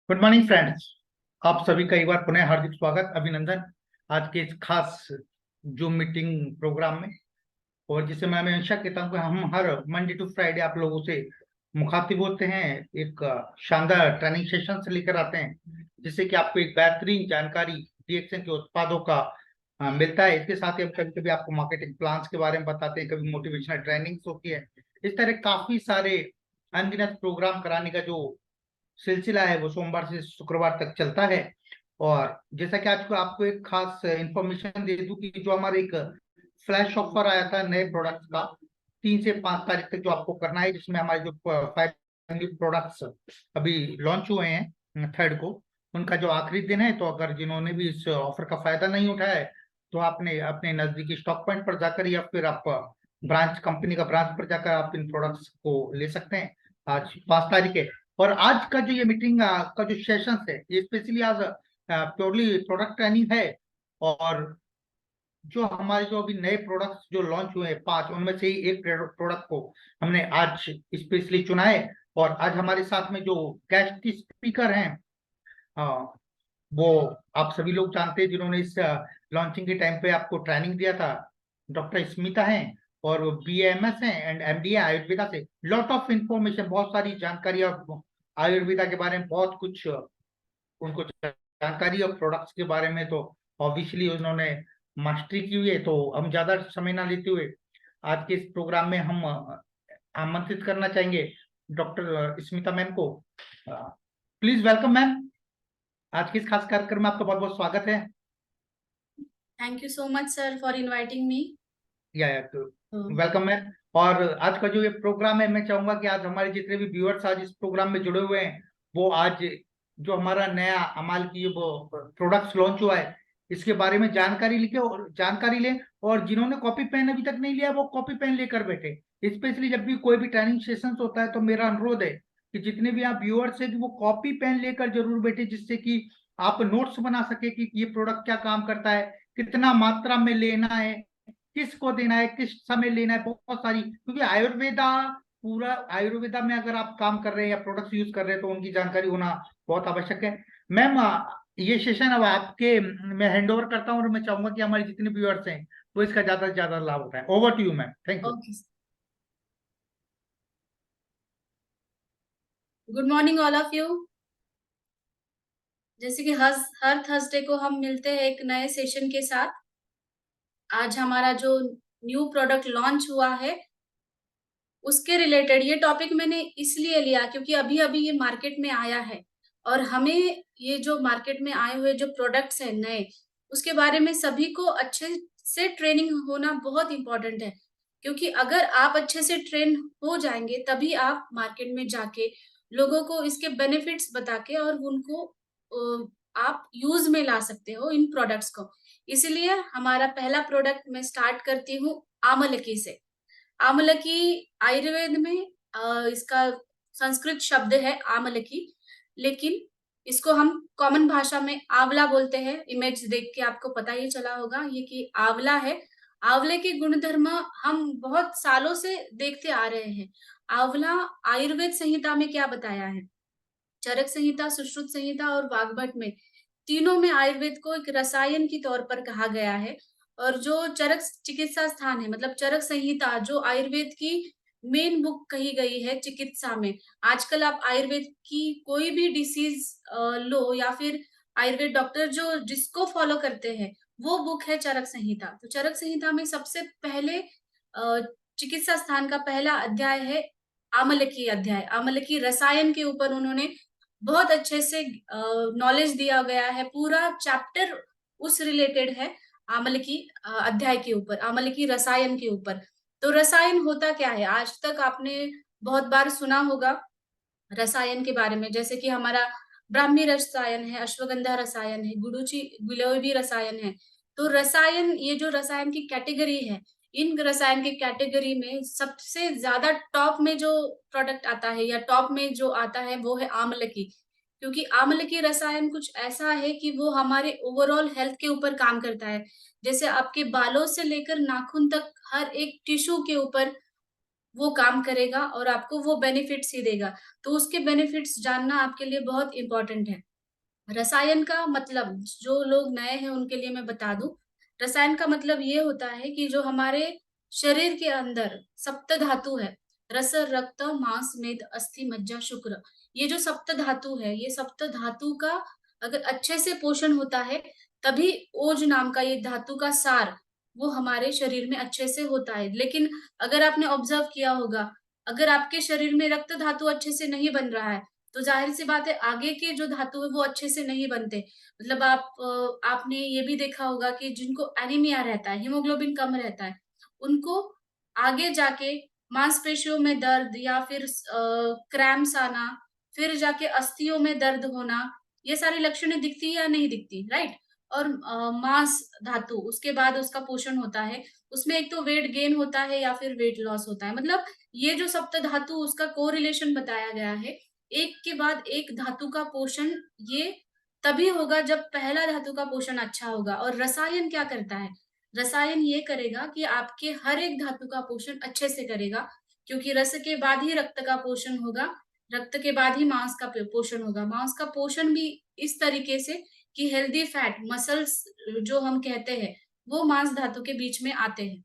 Good morning friends, आप सभी का एक बार पुनः हार्दिक स्वागत, अभिनंदन आज के इस खास जूम मीटिंग प्रोग्राम में। और जिसे मैं हमेशा कहता हूँ कि हम हर मंडे टू फ्राइडे आप लोगों से मुखातिब होते हैं, एक शानदार ट्रेनिंग सेशन से लेकर आते हैं जिससे कि आपको एक बेहतरीन जानकारी डीएक्सएन के उत्पादों का मिलता है। इसके साथ ही हम कभी कभी आपको मार्केटिंग प्लान्स के बारे में बताते हैं, कभी मोटिवेशनल ट्रेनिंग्स होती है। इस तरह काफी सारे अनगिनत प्रोग्राम कराने का जो सिलसिला है वो सोमवार से शुक्रवार तक चलता है। और जैसा कि आज को आपको एक खास इंफॉर्मेशन दे दूं कि जो हमारा एक फ्लैश ऑफर आया था नए प्रोडक्ट्स का 3 से 5 तारीख तक जो आपको करना है, जिसमें हमारे जो 5 प्रोडक्ट्स अभी लॉन्च हुए हैं 3rd को, उनका जो आखिरी दिन है। तो अगर जिन्होंने भी इस ऑफर का फायदा नहीं उठाया है तो आपने अपने नजदीकी स्टॉक पॉइंट पर जाकर या फिर आप ब्रांच कंपनी का ब्रांच पर जाकर आप इन प्रोडक्ट्स को ले सकते हैं। आज 5 तारीख है और आज का जो ये मीटिंग का जो सेशन है ये स्पेशली आज प्योरली प्रोडक्ट ट्रेनिंग है। और जो हमारे जो अभी नए प्रोडक्ट्स जो लॉन्च हुए हैं 5, उनमें से ही एक प्रोडक्ट को हमने आज स्पेशली चुना है। और आज हमारे साथ में जो गेस्ट स्पीकर हैं वो आप सभी लोग जानते हैं, जिन्होंने इस लॉन्चिंग के टाइम पे आपको ट्रेनिंग दिया था, डॉक्टर स्मिता हैं और BAMS हैं एंड MD आयुर्वेदा से। लॉट ऑफ इंफॉर्मेशन, बहुत सारी जानकारी और आयुर्वेदा के बारे में बहुत कुछ उनको जानकारी और प्रोडक्ट्स के बारे में तो ऑब्वियसली उन्होंने मास्टरी की हुई है। तो हम ज्यादा समय ना लेते हुए आज के इस प्रोग्राम में हम आमंत्रित करना चाहेंगे डॉक्टर स्मिता मैम को। प्लीज वेलकम मैम, आज के इस खास कार्यक्रम में आपका बहुत बहुत स्वागत है। Thank you so much sir for inviting me. Welcome ma'am. और आज का जो ये प्रोग्राम है, मैं चाहूंगा कि आज हमारे जितने भी व्यूअर्स आज इस प्रोग्राम में जुड़े हुए हैं वो आज जो हमारा नया अमाल की वो प्रोडक्ट्स लॉन्च हुआ है इसके बारे में जानकारी लिखे और जानकारी लें। और जिन्होंने कॉपी पेन अभी तक नहीं लिया वो कॉपी पेन लेकर बैठे। स्पेशली जब भी कोई भी ट्रेनिंग सेशन होता है तो मेरा अनुरोध है कि जितने भी आप व्यूअर्स है कि वो कॉपी पेन लेकर जरूर बैठे, जिससे कि आप नोट्स बना सके कि ये प्रोडक्ट क्या काम करता है, कितना मात्रा में लेना है, किसको देना है, किस समय लेना है, बहुत सारी। क्योंकि आयुर्वेदा, पूरा आयुर्वेदा में अगर आप काम कर रहे हैं या प्रोडक्ट्स यूज कर रहे हैं तो उनकी जानकारी होना बहुत आवश्यक है। मैम, ये सेशन अब आपके मैं हैंड ओवर करता हूँ और मैं चाहूंगा कि हमारे जितने व्यूअर्स हैं वो इसका ज्यादा से ज्यादा लाभ उठाएं। Over to you ma'am, thank you. Okay, good morning all of you. जैसे कि हर थर्सडे को हम मिलते हैं एक नए सेशन के साथ। आज हमारा जो न्यू प्रोडक्ट लॉन्च हुआ है उसके रिलेटेड ये टॉपिक मैंने इसलिए लिया क्योंकि अभी अभी ये मार्केट में आया है और हमें ये जो मार्केट में आए हुए जो प्रोडक्ट्स हैं नए, उसके बारे में सभी को अच्छे से ट्रेनिंग होना बहुत इंपॉर्टेंट है। क्योंकि अगर आप अच्छे से ट्रेन हो जाएंगे तभी आप मार्केट में जाके लोगों को इसके बेनिफिट्स बता के और उनको आप यूज में ला सकते हो इन प्रोडक्ट्स को। इसीलिए हमारा पहला प्रोडक्ट मैं स्टार्ट करती हूँ आमलकी से। आमलकी आयुर्वेद में इसका संस्कृत शब्द है आमलकी, लेकिन इसको हम कॉमन भाषा में आंवला बोलते हैं। इमेज देख के आपको पता ही चला होगा ये कि आंवला है। आंवले के गुणधर्म हम बहुत सालों से देखते आ रहे हैं। आंवला आयुर्वेद संहिता में क्या बताया है? चरक संहिता, सुश्रुत संहिता और वाग्भट में, तीनों में आयुर्वेद को एक रसायन के तौर पर कहा गया है। और जो चरक चिकित्सा स्थान है, मतलब चरक संहिता जो आयुर्वेद की मेन बुक कही गई है चिकित्सा में। आजकल आप आयुर्वेद की कोई भी डिसीज लो या फिर आयुर्वेद डॉक्टर जो जिसको फॉलो करते हैं वो बुक है चरक संहिता। तो चरक संहिता में सबसे पहले चिकित्सा स्थान का पहला अध्याय है आमलकी अध्याय। आमलकी रसायन के ऊपर उन्होंने बहुत अच्छे से नॉलेज दिया गया है। पूरा चैप्टर उस रिलेटेड है आमलकी अध्याय के ऊपर, आमलकी रसायन के ऊपर। तो रसायन होता क्या है? आज तक आपने बहुत बार सुना होगा रसायन के बारे में, जैसे कि हमारा ब्राह्मी रसायन है, अश्वगंधा रसायन है, गुडुचि गिलोय रसायन है। तो रसायन, ये जो रसायन की कैटेगरी है, इन रसायन की कैटेगरी में सबसे ज्यादा टॉप में जो प्रोडक्ट आता है या टॉप में जो आता है वो है आमलकी। क्योंकि आमलकी रसायन कुछ ऐसा है कि वो हमारे ओवरऑल हेल्थ के ऊपर काम करता है। जैसे आपके बालों से लेकर नाखून तक हर एक टिश्यू के ऊपर वो काम करेगा और आपको वो बेनिफिट्स ही देगा। तो उसके बेनिफिट्स जानना आपके लिए बहुत इम्पोर्टेंट है। रसायन का मतलब, जो लोग नए हैं उनके लिए मैं बता दूं, रसायन का मतलब ये होता है कि जो हमारे शरीर के अंदर सप्त धातु है, रस, रक्त, मांस, मेद, अस्थि, मज्जा, शुक्र, ये जो सप्त धातु है, ये सप्त धातु का अगर अच्छे से पोषण होता है तभी ओज नाम का ये धातु का सार वो हमारे शरीर में अच्छे से होता है। लेकिन अगर आपने ऑब्जर्व किया होगा, अगर आपके शरीर में रक्त धातु अच्छे से नहीं बन रहा है तो जाहिर सी बात है आगे के जो धातु है वो अच्छे से नहीं बनते। मतलब आपने ये भी देखा होगा कि जिनको एनीमिया रहता है, हीमोग्लोबिन कम रहता है, उनको आगे जाके मांसपेशियों में दर्द या फिर क्रैम्स आना, फिर जाके अस्थियों में दर्द होना, ये सारी लक्षणें दिखती है या नहीं दिखती, राइट? और मांस धातु उसके बाद उसका पोषण होता है, उसमें एक तो वेट गेन होता है या फिर वेट लॉस होता है। मतलब ये जो सप्त धातु उसका कोरिलेशन बताया गया है, एक के बाद एक धातु का पोषण ये तभी होगा जब पहला धातु का पोषण अच्छा होगा। और रसायन क्या करता है? रसायन ये करेगा कि आपके हर एक धातु का पोषण अच्छे से करेगा, क्योंकि रस के बाद ही रक्त का पोषण होगा, रक्त के बाद ही मांस का पोषण होगा। मांस का पोषण भी इस तरीके से कि हेल्दी फैट मसल्स जो हम कहते हैं वो मांस धातु के बीच में आते हैं।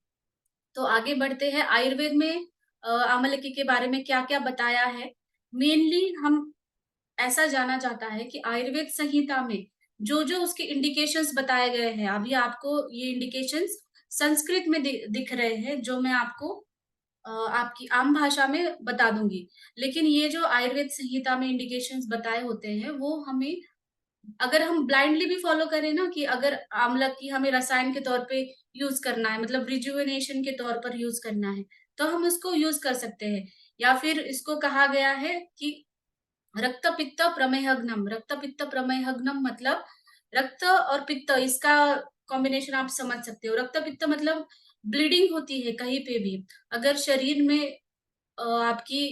तो आगे बढ़ते हैं आयुर्वेद में आमलकी के बारे में क्या-क्या बताया है। मेनली हम ऐसा जाना जाता है कि आयुर्वेद संहिता में जो-जो उसके इंडिकेशंस बताए गए हैं, अभी आपको ये इंडिकेशंस संस्कृत में दिख रहे हैं, जो मैं आपको आपकी आम भाषा में बता दूँगी। लेकिन ये जो आयुर्वेद संहिता में इंडिकेशंस बताए होते हैं, वो हमें अगर हम ब्लाइंडली भी फॉलो करें ना, कि अगर आंवला की हमें रसायन के तौर पे यूज करना है, मतलब रिजुवेनेशन के तौर पर यूज करना है, तो हम उसको यूज कर सकते हैं। या फिर इसको कहा गया है कि रक्त पित्त प्रमेहग्नम, रक्त पित्त प्रमेहग्नम मतलब रक्त और पित्त इसका कॉम्बिनेशन आप समझ सकते हो। रक्त पित्त मतलब ब्लीडिंग होती है कहीं पे भी। अगर शरीर में आपकी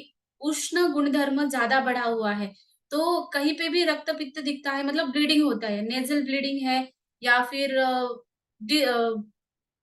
उष्ण गुणधर्म ज़्यादा बढ़ा हुआ है, तो कहीं पे भी रक्त पित्त दिखता है मतलब ब्लीडिंग होता है। नेज़ल ब्लीडिंग है या फिर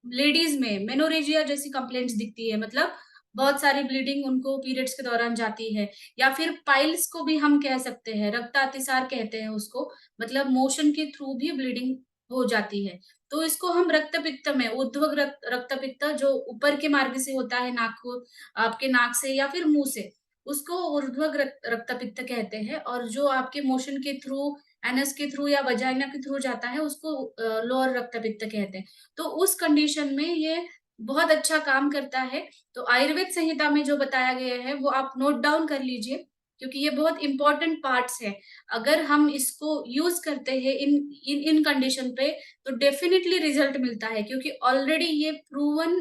लेडीज में मेनोरेजिया जैसी कंप्लेंट्स दिखती है, मतलब बहुत सारी ब्लीडिंग उनको पीरियड्स के दौरान जाती है, या फिर पाइल्स को भी हम कह सकते हैं, रक्तातिसार कहते हैं उसको, मतलब मोशन के थ्रू भी ब्लीडिंग हो जाती है। तो इसको हम रक्त पित्त में ऊर्ध्व रक्त पित्त जो ऊपर के मार्ग से होता है, नाक को, आपके नाक से या फिर मुंह से, उसको ऊर्ध्व रक्त पित्त कहते हैं। और जो आपके मोशन के थ्रू, एनस के थ्रू या वजाइना के थ्रू जाता है, उसको लोअर रक्त पित्त कहते हैं। तो उस कंडीशन में ये बहुत अच्छा काम करता है। तो आयुर्वेद संहिता में जो बताया गया है वो आप नोट डाउन कर लीजिए, क्योंकि ये बहुत इंपॉर्टेंट पार्ट्स है। अगर हम इसको यूज करते हैं इन इन इन कंडीशन पे, तो डेफिनेटली रिजल्ट मिलता है, क्योंकि ऑलरेडी ये प्रूवन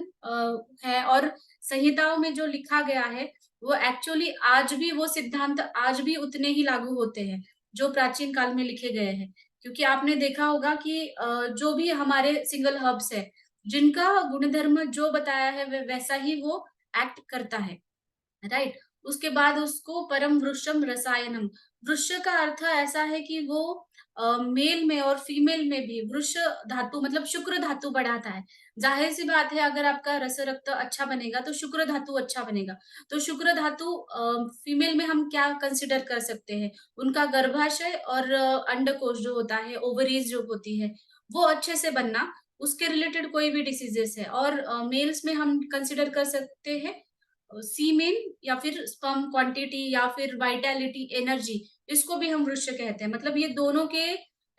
है। और संहिताओं में जो लिखा गया है वो एक्चुअली आज भी वो सिद्धांत आज भी उतने ही लागू होते हैं जो प्राचीन काल में लिखे गए हैं। क्योंकि आपने देखा होगा कि जो भी हमारे सिंगल हर्ब्स है, जिनका गुणधर्म जो बताया है वैसा ही वो एक्ट करता है, राइट? उसके बाद उसको परम वृक्षम रसायनम, वृक्ष का अर्थ ऐसा है कि वो मेल में और फीमेल में भी वृक्ष धातु मतलब शुक्र धातु बढ़ाता है। जाहिर सी बात है, अगर आपका रस रक्त अच्छा बनेगा तो शुक्र धातु अच्छा बनेगा। तो शुक्र धातु फीमेल में हम क्या कंसिडर कर सकते हैं, उनका गर्भाशय और अंडकोश जो होता है, ओवरीज जो होती है, वो अच्छे से बनना, उसके रिलेटेड कोई भी डिसीजेस है। और मेल्स में हम कंसिडर कर सकते हैं सीमेन या फिर स्पर्म क्वांटिटी या फिर वाइटैलिटी, एनर्जी, इसको भी हम वृक्ष कहते हैं। मतलब ये दोनों के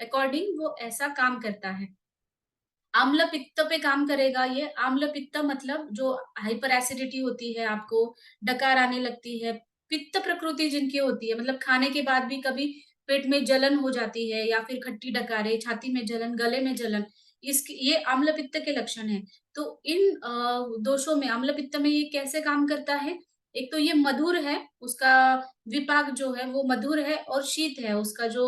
अकॉर्डिंग वो ऐसा काम करता है। आम्ल पित्त पे काम करेगा ये। आम्ल पित्त मतलब जो हाइपर एसिडिटी होती है, आपको डकार आने लगती है, पित्त प्रकृति जिनकी होती है, मतलब खाने के बाद भी कभी पेट में जलन हो जाती है या फिर खट्टी डकारें, छाती में जलन, गले में जलन, इसकी ये आम्ल पित्त के लक्षण हैं। तो इन दोषों में आम्ल पित्त में ये कैसे काम करता है? एक तो ये मधुर है, उसका विपाक जो है वो मधुर है, और शीत है, उसका जो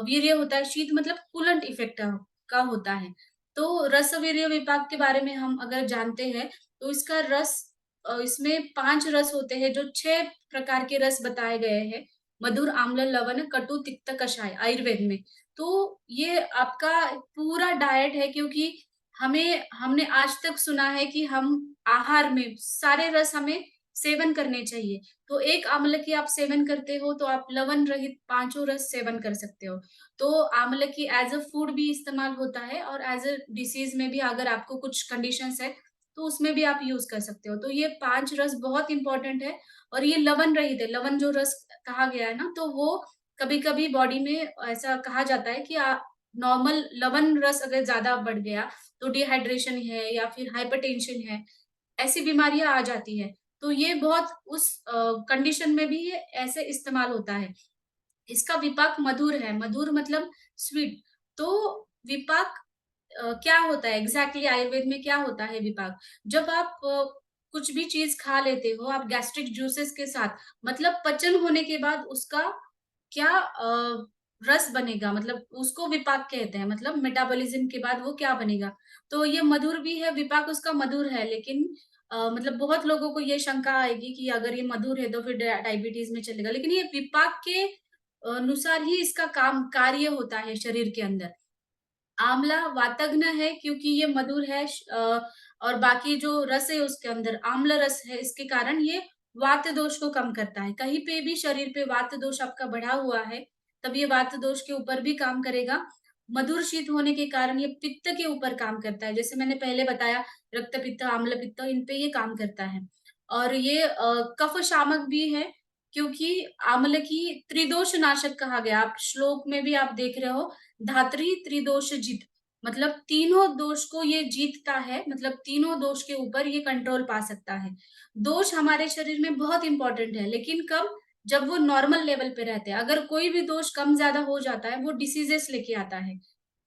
वीर्य होता है, शीत मतलब कूलेंट इफेक्ट का होता है। तो रसवीर्य विपाक के बारे में हम अगर जानते हैं, तो इसका रस इसमें 5 रस होते हैं, जो 6 प्रकार के रस बताए गए हैं। मधुर, आम्ल, लवण, कटु, तिक्त, कषाय आयुर्वेद में। तो ये आपका पूरा डाइट है, क्योंकि हमने आज तक सुना है कि हम आहार में सारे रस हमें सेवन करने चाहिए। तो एक आम्ल की आप सेवन करते हो, तो आप लवण रहित पाँचों रस सेवन कर सकते हो। तो आंवले की एज़ अ फूड भी इस्तेमाल होता है, और एज़ अ डिसीज़ में भी अगर आपको कुछ कंडीशंस है, तो उसमें भी आप यूज़ कर सकते हो। तो ये 5 रस बहुत इम्पोर्टेंट है, और ये लवण रहित है। लवण जो रस कहा गया है ना, तो वो कभी-कभी बॉडी में ऐसा कहा जाता है कि नॉर्मल लवण रस अगर ज़्यादा बढ़ गया, तो डिहाइड्रेशन है या फिर हाइपरटेंशन है, ऐसी बीमारियाँ आ जाती हैं। तो ये बहुत उस कंडीशन में भी ये ऐसे इस्तेमाल होता है। इसका विपाक मधुर है, मधुर मतलब स्वीट। तो विपाक क्या होता है एग्ज़ैक्टली, आयुर्वेद में क्या होता है विपाक? जब आप कुछ भी चीज़ खा लेते हो, आप गैस्ट्रिक जूसेस के साथ, मतलब पचन होने के बाद उसका क्या रस बनेगा, मतलब उसको विपाक कहते हैं। मतलब मेटाबॉलिज़्म के बाद वो क्या बनेगा? तो ये मधुर भी है, विपाक उसका मधुर है, लेकिन मतलब बहुत लोगों को ये शंका आएगी कि अगर ये मधुर है तो फिर डायबिटीज़ में चलेगा। लेकिन ये विपाक के अनुसार ही इसका कार्य होता है शरीर के अंदर। आंवला वातग्न है, क्योंकि ये मधुर है, और बाकी जो रस है उसके अंदर आम्ल रस है, इसके कारण ये वात दोष को कम करता है। कहीं पे भी शरीर पे वात दोष आपका बढ़ा हुआ है, तब ये वात दोष के ऊपर भी काम करेगा। मधुर शीत होने के कारण ये पित्त के ऊपर काम करता है। जैसे मैंने पहले बताया, रक्त पित्त, आम्ल पित्त, इन पे ये काम करता है। और ये कफ शामक भी है, क्योंकि आम्ल की त्रिदोष नाशक कहा गया। आप श्लोक में भी आप देख रहे हो, धात्री त्रिदोष जित, मतलब तीनों दोष को ये जीतता है, मतलब तीनों दोष के ऊपर ये कंट्रोल पा सकता है। दोष हमारे शरीर में बहुत इंपॉर्टेंट है, लेकिन कब? जब वो नॉर्मल लेवल पे रहते हैं। अगर कोई भी दोष कम ज्यादा हो जाता है, वो डिसीजेस लेके आता है।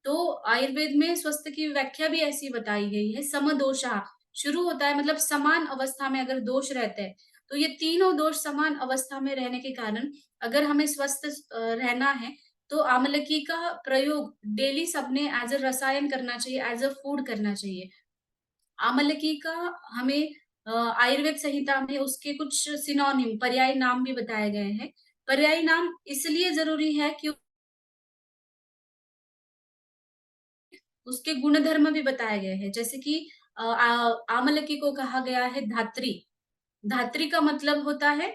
तो आयुर्वेद में स्वस्थ की व्याख्या भी ऐसी बताई गई है, समदोषा शुरू होता है, मतलब समान अवस्था में अगर दोष रहते हैं, तो ये तीनों दोष समान अवस्था में रहने के कारण अगर हमें स्वस्थ रहना है, तो आमलकी का प्रयोग डेली सबने एज अ रसायन करना चाहिए, एज अ फूड करना चाहिए। आमलकी का हमें आयुर्वेद संहिता में उसके कुछ सिनोनिम पर्यायी नाम भी बताए गए हैं। पर्यायी नाम इसलिए ज़रूरी है कि उसके गुणधर्म भी बताए गए हैं। जैसे कि आमलकी को कहा गया है धात्री। धात्री का मतलब होता है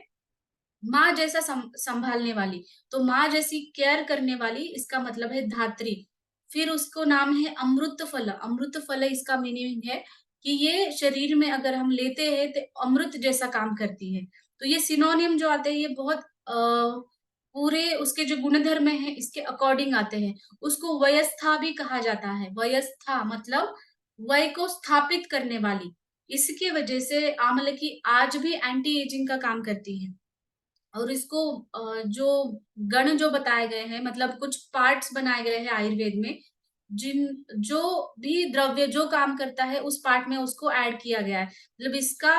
माँ जैसा संभालने वाली, तो माँ जैसी केयर करने वाली, इसका मतलब है धात्री। फिर उसको नाम है अमृत फल। अमृत फल इसका मीनिंग है कि ये शरीर में अगर हम लेते हैं तो अमृत जैसा काम करती है। तो ये सिनोनिम जो आते हैं ये बहुत पूरे उसके जो गुणधर्म हैं इसके अकॉर्डिंग आते हैं। उसको वयस्था भी कहा जाता है। वयस्था मतलब वय को स्थापित करने वाली। इसकी वजह से आमलकी आज भी एंटी एजिंग का काम करती है। और इसको जो गण जो बताए गए हैं, मतलब कुछ पार्ट्स बनाए गए हैं आयुर्वेद में, जिन जो भी द्रव्य जो काम करता है उस पार्ट में उसको ऐड किया गया है। मतलब इसका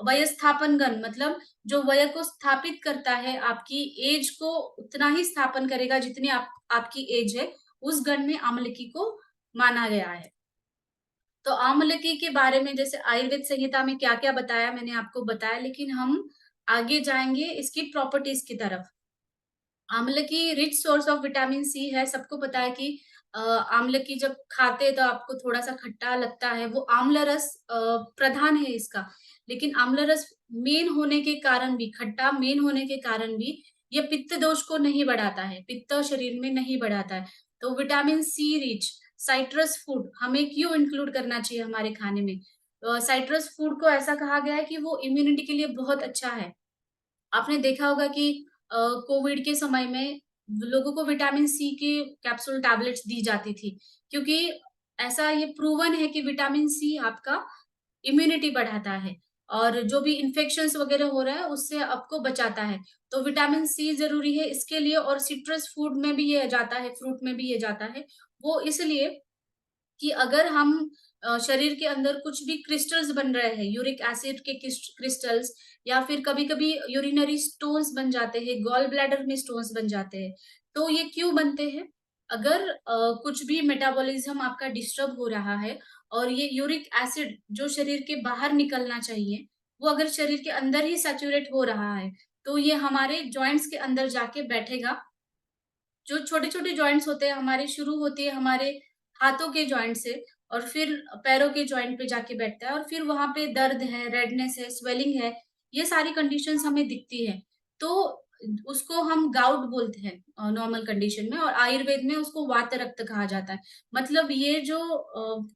वयस्थापन गण मतलब जो वय को स्थापित करता है, आपकी एज को उतना ही स्थापन करेगा जितनी आपकी एज है, उस गण में आमलकी को माना गया है। तो आमलकी के बारे में जैसे आयुर्वेद संहिता में क्या-क्या बताया मैंने आपको बताया, लेकिन हम आगे जाएँगे इसकी प्रॉपर्टीज़ की तरफ। आमलकी rich source of vitamin C है। सबको पता है कि आमलकी जब खाते हैं तो आपको थोड़ा-सा खट्टा लगता है, वो आम्ल रस प्रधान है इसका। लेकिन आम्ल रस मेन होने के कारण भी, खट्टा मेन होने के कारण भी, ये पित्त दोष को नहीं बढ़ाता है, पित्त शरीर में नहीं बढ़ाता है। तो vitamin C rich citrus food हमें क्यों इंक्लूड करना चाहिए हमारे खाने में? साइट्रस फूड को ऐसा कहा गया है कि वो इम्यूनिटी के लिए बहुत अच्छा है। आपने देखा होगा कि कोविड के समय में लोगों को विटामिन सी के कैप्सूल टैबलेट्स दी जाती थी, क्योंकि ऐसा ये प्रूवन है कि विटामिन सी आपका इम्यूनिटी बढ़ाता है और जो भी इन्फेक्शंस वगैरह हो रहा है उससे आपको बचाता है। तो विटामिन सी ज़रूरी है इसके लिए, और सिट्रस फूड में भी ये जाता है, फ्रूट में भी ये जाता है। वो इसलिए कि अगर हम शरीर के अंदर कुछ भी क्रिस्टल्स बन रहे हैं, यूरिक एसिड के क्रिस्टल्स, या फिर कभी-कभी यूरिनरी स्टोन्स बन जाते हैं, गॉल ब्लैडर में स्टोन्स बन जाते हैं। तो ये क्यों बनते हैं? अगर कुछ भी मेटाबॉलिज्म आपका डिस्टर्ब हो रहा है और ये यूरिक एसिड जो शरीर के बाहर निकलना चाहिए, वो अगर शरीर के अंदर ही सैचुरेट हो रहा है, तो ये हमारे जॉइंट्स के अंदर जाके बैठेगा। जो छोटे-छोटे जॉइंट्स होते हैं हमारे, शुरू होती है हमारे हाथों के जॉइंट से और फिर पैरों के जॉइंट पे जाके बैठता है और फिर वहाँ पे दर्द है, रेडनेस है, स्वेलिंग है, ये सारी कंडीशंस हमें दिखती है। तो उसको हम गाउट बोलते हैं नॉर्मल कंडीशन में, और आयुर्वेद में उसको वात रक्त कहा जाता है। मतलब ये जो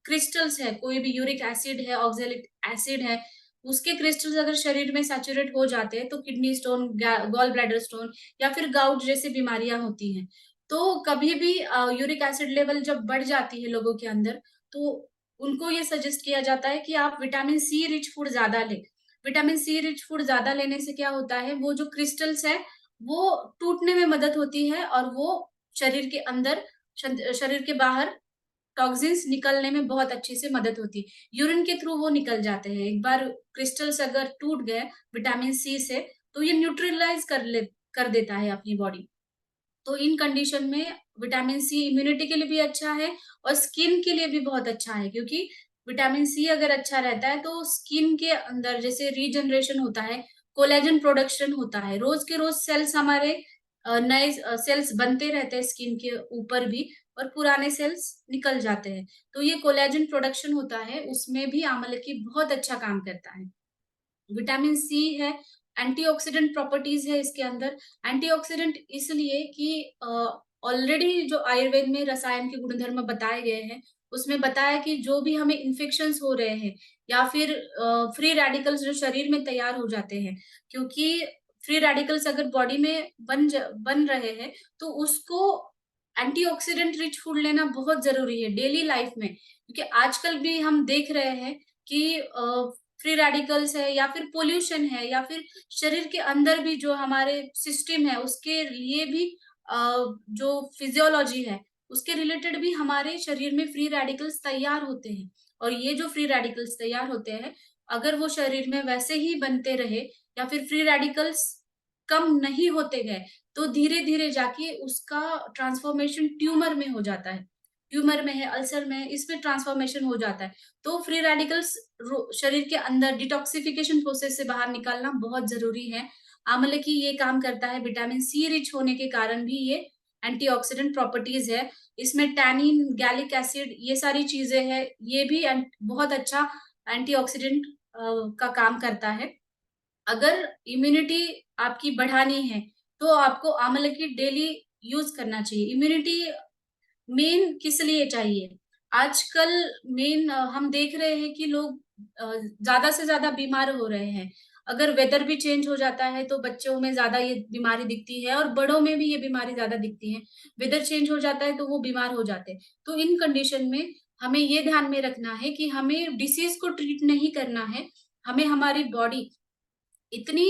क्रिस्टल्स है, कोई भी यूरिक एसिड है, ऑक्सैलिक एसिड है, उसके क्रिस्टल्स अगर शरीर में सैचुरेट हो जाते हैं, तो kidney stone, gall bladder stone या फिर गाउट जैसी बीमारियां होती हैं। तो कभी भी यूरिक एसिड लेवल जब बढ़ जाती है लोगों के अंदर, तो उनको ये सजेस्ट किया जाता है कि आप विटामिन सी रिच फूड ज़्यादा लें। विटामिन सी रिच फूड ज़्यादा लेने से क्या होता है, वो जो क्रिस्टल्स हैं, वो टूटने में मदद होती है और वो शरीर के अंदर शरीर के बाहर टॉक्सिन्स निकलने में बहुत अच्छे से मदद होती है। यूरिन के थ्रू वो निकल जाते हैं। एक बार क्रिस्टल्स अगर टूट गए विटामिन सी से, तो ये न्यूट्रलाइज़ कर देता है अपनी बॉडी। तो इन कंडीशन में विटामिन सी इम्यूनिटी के लिए भी अच्छा है और स्किन के लिए भी बहुत अच्छा है, क्योंकि विटामिन सी अगर अच्छा रहता है तो स्किन के अंदर जैसे रीजनरेशन होता है, कोलेजन प्रोडक्शन होता है, रोज के रोज सेल्स हमारे नए सेल्स बनते रहते हैं स्किन के ऊपर भी, और पुराने सेल्स निकल जाते हैं। तो ये कोलेजन प्रोडक्शन होता है, उसमें भी आंवले की बहुत अच्छा काम करता है। विटामिन सी है, एंटीऑक्सीडेंट प्रॉपर्टीज है इसके अंदर। एंटीऑक्सीडेंट इसलिए कि ऑलरेडी जो आयुर्वेद में रसायन के गुणधर्म बताए गए हैं, उसमें बताया कि जो भी हमें इन्फेक्शंस हो रहे हैं या फिर फ्री रेडिकल्स जो शरीर में तैयार हो जाते हैं, क्योंकि फ्री रेडिकल्स अगर बॉडी में बन रहे हैं, तो उसको एंटीऑक्सीडेंट रिच फूड लेना बहुत जरूरी है डेली लाइफ में, क्योंकि आजकल भी हम देख रहे हैं कि फ्री रेडिकल्स है या फिर पोल्यूशन है या फिर शरीर के अंदर भी जो हमारे सिस्टम है उसके लिए भी जो फिजियोलॉजी है उसके रिलेटेड भी हमारे शरीर में फ्री रेडिकल्स तैयार होते हैं। और ये जो फ्री रेडिकल्स तैयार होते हैं, अगर वो शरीर में वैसे ही बनते रहे या फिर फ्री रेडिकल्स कम नहीं होते गए तो धीरे धीरे जाके उसका ट्रांसफॉर्मेशन ट्यूमर में हो जाता है, ट्यूमर में है, अल्सर में है, इसमें ट्रांसफॉर्मेशन हो जाता है। तो फ्री रेडिकल्स शरीर के अंदर डिटॉक्सिफिकेशन प्रोसेस से बाहर निकालना बहुत जरूरी है। आंवले की ये काम करता है, विटामिन सी रिच होने के कारण भी ये एंटीऑक्सीडेंट प्रॉपर्टीज है। इसमें टैनिन, गैलिक एसिड, ये सारी चीजें हैं, ये भी बहुत अच्छा एंटीऑक्सीडेंट का काम करता है। अगर इम्यूनिटी आपकी बढ़ानी है तो आपको आंवले की डेली यूज करना चाहिए। इम्यूनिटी मेन किस लिए चाहिए? आजकल मेन हम देख रहे हैं कि लोग ज्यादा से ज्यादा बीमार हो रहे हैं। अगर वेदर भी चेंज हो जाता है तो बच्चों में ज्यादा ये बीमारी दिखती है और बड़ों में भी ये बीमारी ज्यादा दिखती है। वेदर चेंज हो जाता है तो वो बीमार हो जाते हैं। तो इन कंडीशन में हमें ये ध्यान में रखना है कि हमें डिसीज को ट्रीट नहीं करना है, हमें हमारी बॉडी इतनी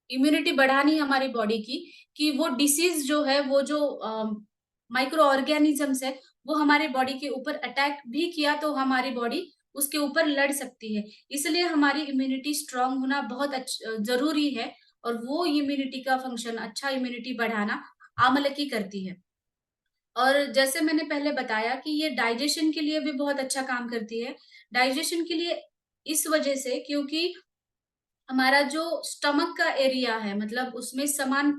इम्यूनिटी बढ़ानी हमारी बॉडी की कि वो डिसीज जो है, वो जो माइक्रो ऑर्गेनिजम्स है, वो हमारे बॉडी के ऊपर अटैक भी किया तो हमारी बॉडी उसके ऊपर लड़ सकती है। इसलिए हमारी इम्यूनिटी स्ट्रांग होना बहुत जरूरी है और वो इम्यूनिटी का फंक्शन, अच्छा इम्यूनिटी बढ़ाना आंवले की करती है। और जैसे मैंने पहले बताया कि ये डाइजेशन के लिए भी बहुत अच्छा काम करती है। डाइजेशन के लिए इस वजह से क्योंकि हमारा जो स्टमक का एरिया है, मतलब उसमें समान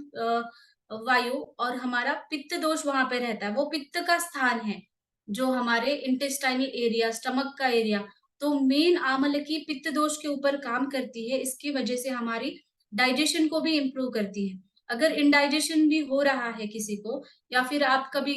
वायु और हमारा पित्त दोष वहां पे रहता है, वो पित्त का स्थान है जो हमारे इंटेस्टाइनल एरिया, स्टमक का एरिया। तो मेन आंवले की पित्त दोष के ऊपर काम करती है, इसकी वजह से हमारी डाइजेशन को भी इम्प्रूव करती है। अगर इंडाइजेशन भी हो रहा है किसी को, या फिर आप कभी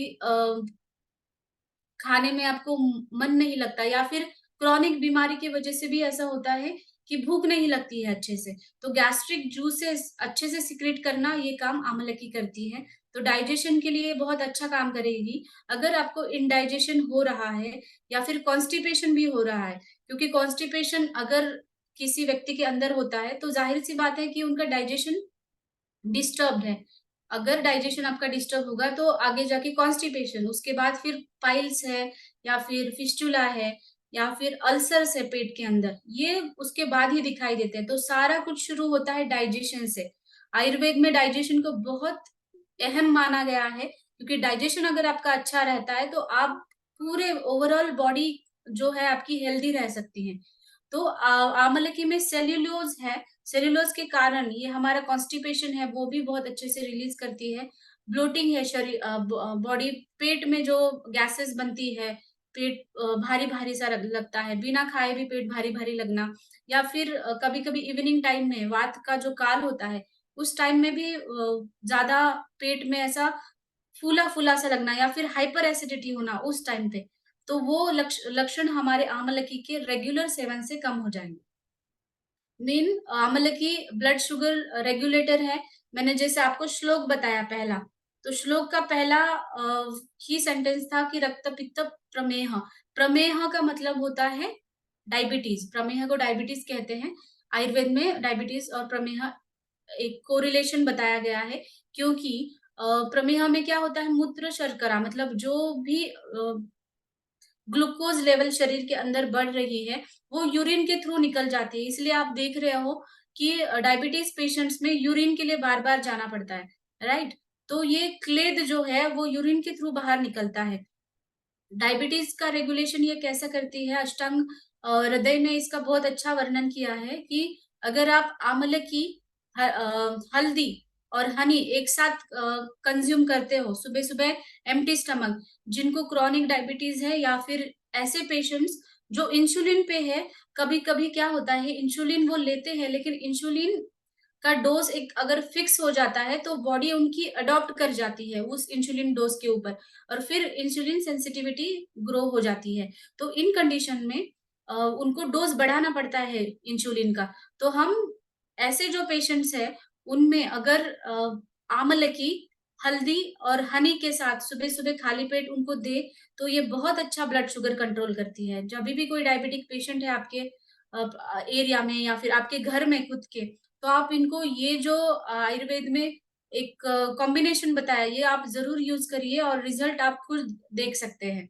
खाने में आपको मन नहीं लगता, या फिर क्रॉनिक बीमारी की वजह से भी ऐसा होता है कि भूख नहीं लगती है अच्छे से, तो गैस्ट्रिक जूसेस अच्छे से सिक्रेट करना ये काम आंवले की करती है। तो डाइजेशन के लिए बहुत अच्छा काम करेगी। अगर आपको इंडाइजेशन हो रहा है या फिर कॉन्स्टिपेशन भी हो रहा है, क्योंकि कॉन्स्टिपेशन अगर किसी व्यक्ति के अंदर होता है तो जाहिर सी बात है कि उनका डाइजेशन डिस्टर्ब्ड है। अगर डाइजेशन आपका डिस्टर्ब होगा तो आगे जाके कॉन्स्टिपेशन, उसके बाद फिर पाइल्स है या फिर फिस्टुला है या फिर अल्सर्स है पेट के अंदर, ये उसके बाद ही दिखाई देते हैं। तो सारा कुछ शुरू होता है डाइजेशन से। आयुर्वेद में डाइजेशन को बहुत अहम माना गया है, क्योंकि डाइजेशन अगर आपका अच्छा रहता है तो आप पूरे ओवरऑल बॉडी जो है आपकी हेल्दी रह सकती है। तो आमलकी में सेल्यूलोज है, सेल्यूलोज के कारण ये हमारा कॉन्स्टिपेशन है वो भी बहुत अच्छे से रिलीज करती है। ब्लोटिंग है, शरीर बॉडी पेट में जो गैसेस बनती है, पेट भारी भारी सा लगता है, बिना खाए भी पेट भारी भारी लगना, या फिर कभी कभी इवनिंग टाइम में वात का जो काल होता है उस टाइम में भी ज्यादा पेट में ऐसा फूला फूला सा लगना या फिर हाइपर एसिडिटी होना उस टाइम पे, तो वो लक्षण हमारे आमलकी के रेगुलर सेवन से कम हो जाएंगे। मेन आमलकी ब्लड शुगर रेगुलेटर है। मैंने जैसे आपको श्लोक बताया पहला, तो श्लोक का पहला ही सेंटेंस था कि रक्त पित्त प्रमेह। प्रमेह का मतलब होता है डायबिटीज, प्रमेह को डायबिटीज कहते हैं। आयुर्वेद में डायबिटीज और प्रमेह एक कोरिलेशन बताया गया है, क्योंकि प्रमेह में क्या होता है, मूत्र शर्करा, मतलब जो भी ग्लूकोज लेवल शरीर के अंदर बढ़ रही है वो यूरिन के थ्रू निकल जाती है। इसलिए आप देख रहे हो कि डायबिटीज पेशेंट्स में यूरिन के लिए बार बार जाना पड़ता है, राइट। तो ये क्लेद जो है वो यूरिन के थ्रू बाहर निकलता है। डायबिटीज का रेगुलेशन ये कैसा करती है, अष्टांग हृदय ने इसका बहुत अच्छा वर्णन किया है कि अगर आप आंवले की हल्दी और हनी एक साथ कंज्यूम करते हो सुबह सुबह एम्प्टी स्टमक, जिनको क्रॉनिक डायबिटीज है या फिर ऐसे पेशेंट्स जो इंसुलिन पे है, कभी कभी क्या होता है इंसुलिन वो लेते हैं लेकिन इंसुलिन का डोज एक अगर फिक्स हो जाता है तो बॉडी उनकी अडॉप्ट कर जाती है उस इंसुलिन डोज के ऊपर, और फिर इंसुलिन सेंसिटिविटी ग्रो हो जाती है। तो इन कंडीशन में उनको डोज बढ़ाना पड़ता है इंसुलिन का। तो हम ऐसे जो पेशेंट्स हैं उनमें अगर आंवले की हल्दी और हनी के साथ सुबह सुबह खाली पेट उनको दे तो ये बहुत अच्छा ब्लड शुगर कंट्रोल करती है। जब भी कोई डायबिटिक पेशेंट है आपके एरिया में या फिर आपके घर में खुद के, तो आप इनको ये जो आयुर्वेद में एक कॉम्बिनेशन बताया ये आप जरूर यूज करिए और रिजल्ट आप खुद देख सकते हैं।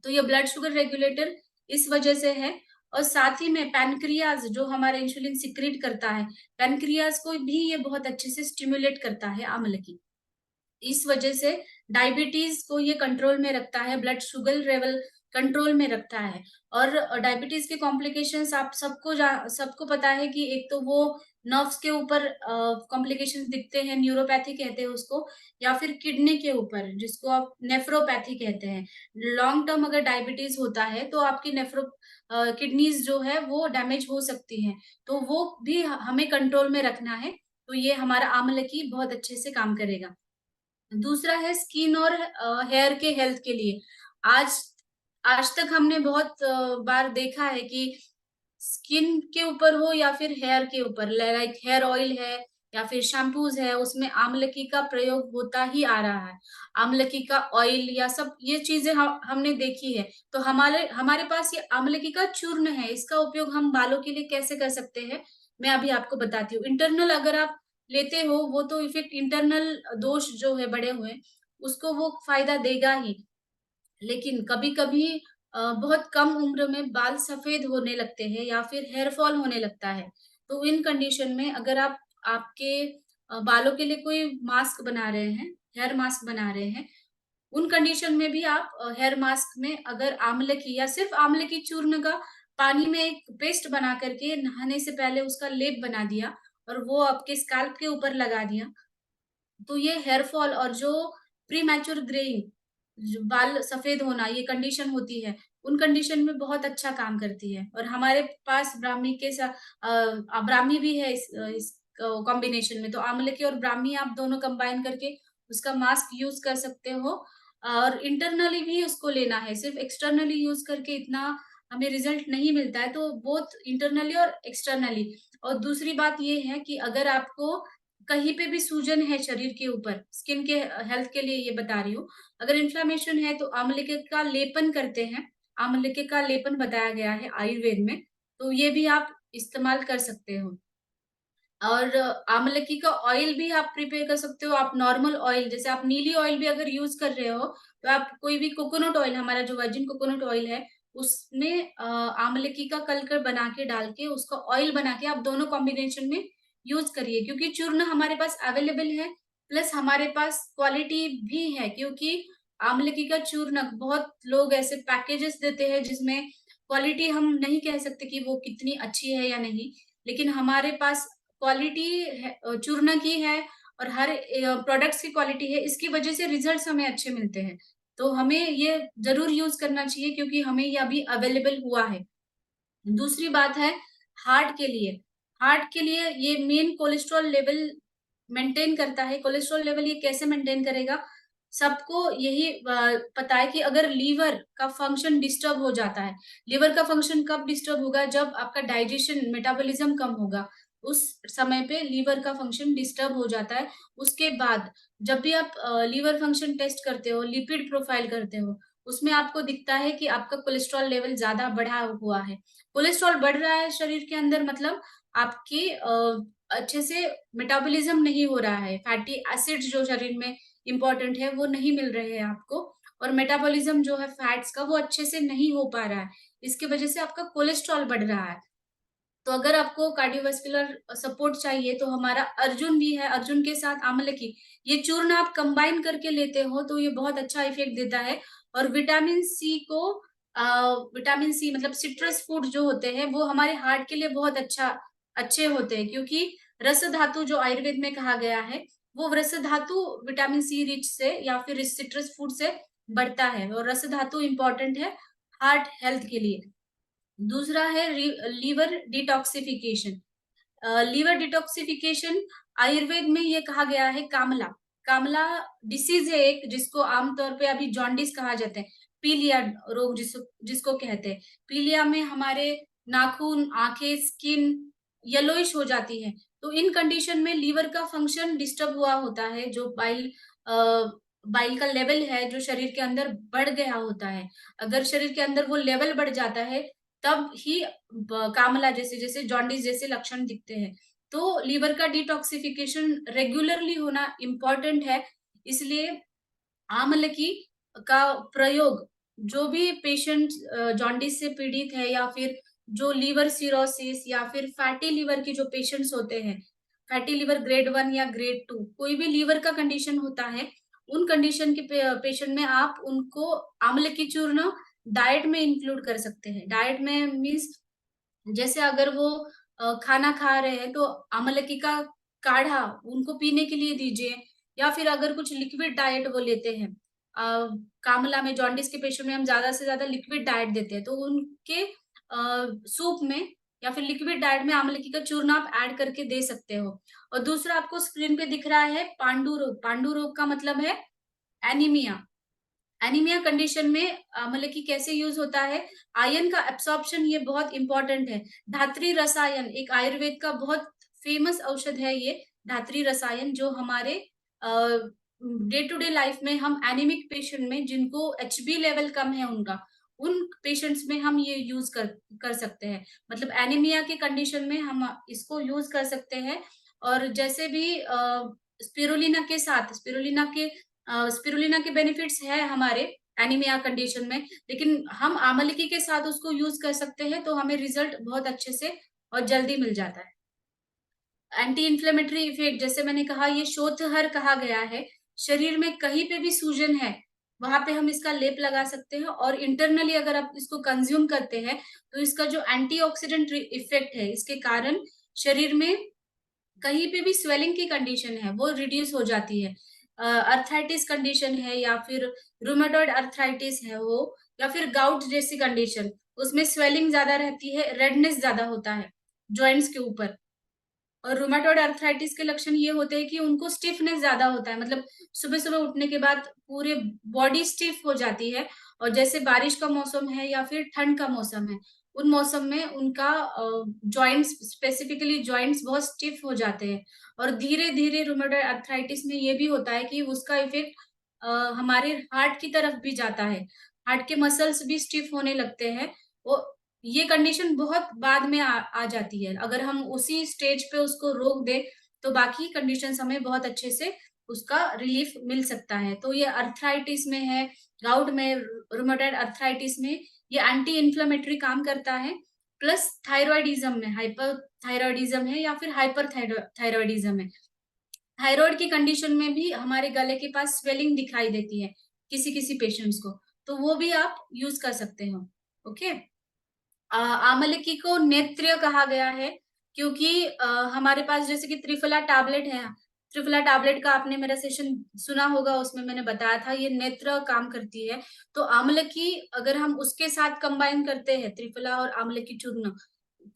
तो ये ब्लड शुगर रेगुलेटर इस वजह से है। और साथ ही में पैनक्रियाज जो हमारा इंसुलिन सिक्रीट करता है, पैनक्रियाज को भी ये बहुत अच्छे से स्टिमुलेट करता है आमलकी। इस वजह से डायबिटीज को ये कंट्रोल में रखता है, ब्लड शुगर लेवल कंट्रोल में रखता है। और डायबिटीज के कॉम्प्लिकेशंस आप सबको पता है कि एक तो वो नर्व्स के ऊपर कॉम्प्लिकेशंस दिखते हैं, न्यूरोपैथी कहते हैं उसको, या फिर किडनी के ऊपर जिसको आप नेफ्रोपैथी कहते हैं। लॉन्ग टर्म अगर डायबिटीज होता है तो आपकी किडनीज जो है वो डैमेज हो सकती हैं, तो वो भी हमें कंट्रोल में रखना है। तो ये हमारा आमलकी बहुत अच्छे से काम करेगा। दूसरा है स्किन और हेयर के हेल्थ के लिए। आज आज तक हमने बहुत बार देखा है कि स्किन के ऊपर हो या फिर हेयर के ऊपर, लाइक हेयर ऑयल है या फिर शैम्पूज है, उसमें आमलकी का प्रयोग होता ही आ रहा है। आमलकी का ऑयल या सब ये चीजें हमने देखी है। तो हमारे हमारे पास ये आमलकी का चूर्ण है, इसका उपयोग हम बालों के लिए कैसे कर सकते हैं, मैं अभी आपको बताती हूँ। इंटरनल अगर आप लेते हो वो तो इफेक्ट, इंटरनल दोष जो है बढ़े हुए उसको वो फायदा देगा ही। लेकिन कभी-कभी बहुत कम उम्र में बाल सफेद होने लगते हैं या फिर हेयर फॉल होने लगता है। तो इन कंडीशन में अगर आप आपके बालों के लिए कोई मास्क बना रहे हैं, हेयर मास्क बना रहे हैं, उन कंडीशन में भी आप हेयर मास्क में अगर आंवले की या सिर्फ आंवले की चूर्ण का पानी में एक पेस्ट बना करके नहाने से पहले उसका लेप बना दिया और वो आपके स्कैल्प के ऊपर लगा दिया, तो ये हेयर फॉल और जो प्रीमैच्योर ग्रेइंग, जो बाल सफेद होना, ये कंडीशन होती है, उन कंडीशन में बहुत अच्छा काम करती है। और हमारे पास ब्राह्मी भी है इस कॉम्बिनेशन में, तो आंवले की और ब्राह्मी आप दोनों कंबाइन करके उसका मास्क यूज कर सकते हो। और इंटरनली भी उसको लेना है, सिर्फ एक्सटर्नली यूज करके इतना हमें रिजल्ट नहीं मिलता है, तो बोथ इंटरनली और एक्सटर्नली। और दूसरी बात ये है कि अगर आपको कहीं पे भी सूजन है शरीर के ऊपर, स्किन के हेल्थ के लिए ये बता रही हूँ, अगर इन्फ्लेमेशन है तो आमले का लेपन करते हैं। आमले का लेपन बताया गया है आयुर्वेद में, तो ये भी आप इस्तेमाल कर सकते हो। और आमलकी का ऑयल भी आप प्रिपेयर कर सकते हो। आप नॉर्मल ऑयल, जैसे आप नीली ऑयल भी अगर यूज कर रहे हो, तो आप कोई भी कोकोनट ऑयल, हमारा जो वर्जिन कोकोनट ऑयल है, उसमें आमलकी का कलकर बना के डाल के उसका ऑयल बना के आप दोनों कॉम्बिनेशन में यूज करिए, क्योंकि चूर्ण हमारे पास अवेलेबल है, प्लस हमारे पास क्वालिटी भी है। क्योंकि आमलकी का चूर्ण, बहुत लोग ऐसे पैकेजेस देते हैं जिसमें क्वालिटी हम नहीं कह सकते कि वो कितनी अच्छी है या नहीं, लेकिन हमारे पास क्वालिटी चूर्ण की है और हर प्रोडक्ट्स की क्वालिटी है, इसकी वजह से रिजल्ट्स हमें अच्छे मिलते हैं। तो हमें ये ज़रूर यूज़ करना चाहिए क्योंकि हमें ये अभी अवेलेबल हुआ है। दूसरी बात है हार्ट के लिए। हार्ट के लिए ये मेन कोलेस्ट्रॉल लेवल मेंटेन करता है। कोलेस्ट्रॉल लेवल ये कैसे मेंटेन करेगा? सबको यही पता है कि अगर लीवर का फंक्शन डिस्टर्ब हो जाता है, लीवर का फंक्शन कब डिस्टर्ब होगा? जब आपका डाइजेशन, मेटाबॉलिज्म कम होगा, उस समय पे लीवर का फंक्शन डिस्टर्ब हो जाता है। उसके बाद जब भी आप लीवर फंक्शन टेस्ट करते हो, लिपिड प्रोफाइल करते हो, उसमें आपको दिखता है कि आपका कोलेस्ट्रॉल लेवल ज़्यादा बढ़ा हुआ है। कोलेस्ट्रॉल बढ़ रहा है शरीर के अंदर, मतलब आपकी अच्छे से मेटाबॉलिज्म नहीं हो रहा है। फैटी एसिड्स जो शरीर में इम्पोर्टेंट है वो नहीं मिल रहे हैं आपको, और मेटाबॉलिज्म जो है फैट्स का वो अच्छे से नहीं हो पा रहा है। इसकी वजह से आपका कोलेस्ट्रॉल बढ़ रहा है। तो अगर आपको कार्डियोवास्कुलर सपोर्ट चाहिए तो हमारा अर्जुन भी है, अर्जुन के साथ आमलकी, ये चूर्ण आप कंबाइन करके लेते हो तो ये बहुत अच्छा इफेक्ट देता है। और विटामिन सी को विटामिन सी मतलब सिट्रस फूड जो होते हैं वो हमारे हार्ट के लिए बहुत अच्छे होते हैं, क्योंकि रस धातु जो आयुर्वेद में कहा गया है, वो रस धातु विटामिन सी रिच से या फिर इस सिट्रस फूड से बढ़ता है, और रस धातु इंपॉर्टेंट है हार्ट हेल्थ के लिए। दूसरा है liver detoxification. Liver detoxification Ayurveda में ये कहा गया है कामला। कामला डिसीज है एक, जिसको आमतौर पे अभी जॉन्डिस कहा जाता है, पीलिया रोग जिसको कहते हैं। पीलिया में हमारे नाखून, आंखें, स्किन येलोइश हो जाती है। तो इन कंडीशन में लीवर का फंक्शन डिस्टर्ब हुआ होता है, जो बाइल का लेवल है जो शरीर के अंदर बढ़ गया होता है। अगर शरीर के अंदर वो लेवल बढ़ जाता है तब ही कामला जैसे जॉन्डिस जैसे लक्षण दिखते हैं। तो लीवर का डिटॉक्सिफिकेशन रेगुलरली होना इम्पोर्टेंट है। इसलिए आमलकी का प्रयोग, जो भी पेशेंट जॉन्डिस से पीड़ित है या फिर जो लीवर सिरोसिस या फिर फैटी लीवर की जो पेशेंट्स होते हैं, फैटी लीवर ग्रेड 1 या ग्रेड 2, कोई भी लीवर का कंडीशन होता है, उन कंडीशन के पेशेंट में आप उनको आंवले की चूर्ण डाइट में इंक्लूड कर सकते हैं। डाइट में मीन्स जैसे अगर वो खाना खा रहे हैं तो अमलकी का काढ़ा उनको पीने के लिए दीजिए, या फिर अगर कुछ लिक्विड डाइट वो लेते हैं, कामला में जॉन्डिस के पेशेंट में हम ज्यादा से ज्यादा लिक्विड डाइट देते हैं, तो उनके सूप में या फिर लिक्विड डाइट में आमलकी का चूर्ण आप ऐड करके दे सकते हो। और दूसरा आपको स्क्रीन पे दिख रहा है पांडु रोग। पांडु रोग का मतलब है एनीमिया। एनीमिया कंडीशन में मतलब कैसे यूज होता है, आयरन का एब्सॉर्प्शन ये बहुत इंपॉर्टेंट है। धात्री रसायन एक आयुर्वेद का बहुत फेमस औषध है ये, धात्री रसायन, जो हमारे डे टू डे लाइफ में हम एनीमिक पेशेंट में जिनको एचबी लेवल कम है उनका, उन पेशेंट्स में हम ये यूज कर सकते हैं। मतलब एनीमिया के कंडीशन में हम इसको यूज कर सकते हैं। और जैसे भी स्पिरुलिना के बेनिफिट्स है हमारे एनीमिया कंडीशन में, लेकिन हम आमलकी के साथ उसको यूज कर सकते हैं तो हमें रिजल्ट बहुत अच्छे से और जल्दी मिल जाता है। एंटी इन्फ्लेमेटरी इफेक्ट, जैसे मैंने कहा, ये शोथहर कहा गया है। शरीर में कहीं पे भी सूजन है, वहां पे हम इसका लेप लगा सकते हैं, और इंटरनली अगर आप इसको कंज्यूम करते हैं तो इसका जो एंटीऑक्सीडेंट इफेक्ट है, इसके कारण शरीर में कहीं पे भी स्वेलिंग की कंडीशन है वो रिड्यूस हो जाती है। अर्थराइटिस कंडीशन है या फिर रूमेटॉइड अर्थराइटिस है वो, या फिर गाउट जैसी कंडीशन, उसमें स्वेलिंग ज्यादा रहती है, रेडनेस ज्यादा होता है जॉइंट्स के ऊपर। और रूमेटॉइड अर्थराइटिस के लक्षण ये होते हैं कि उनको स्टिफनेस ज्यादा होता है, मतलब सुबह सुबह उठने के बाद पूरे बॉडी स्टिफ हो जाती है। और जैसे बारिश का मौसम है या फिर ठंड का मौसम है, उन मौसम में उनका जॉइंट्स, स्पेसिफिकली जॉइंट्स बहुत स्टिफ हो जाते हैं। और धीरे धीरे रूमेटॉइड अर्थराइटिस में ये भी होता है कि उसका इफेक्ट हमारे हार्ट की तरफ भी जाता है, हार्ट के मसल्स भी स्टिफ होने लगते हैं। वो ये कंडीशन बहुत बाद में आ जाती है, अगर हम उसी स्टेज पे उसको रोक दें तो बाकी कंडीशंस हमें बहुत अच्छे से उसका रिलीफ मिल सकता है। तो ये अर्थराइटिस में है, गाउट में, रूमेटॉइड अर्थराइटिस में ये एंटी इन्फ्लेमेटरी काम करता है। प्लस थायराइडिज्म में, हाइपर थायराइडिज्म है या फिर हाइपर थायराइडिज्म है, थायराइड की कंडीशन में भी हमारे गले के पास स्वेलिंग दिखाई देती है किसी किसी पेशेंट्स को, तो वो भी आप यूज कर सकते हो। ओके। आमलकी को नेत्रिय कहा गया है क्योंकि हमारे पास जैसे कि त्रिफला टैबलेट है, त्रिफला टैबलेट का आपने मेरा सेशन सुना होगा, उसमें मैंने बताया था ये नेत्र काम करती है। तो आमलकी अगर हम उसके साथ कंबाइन करते हैं, त्रिफला और आमलकी चूर्ण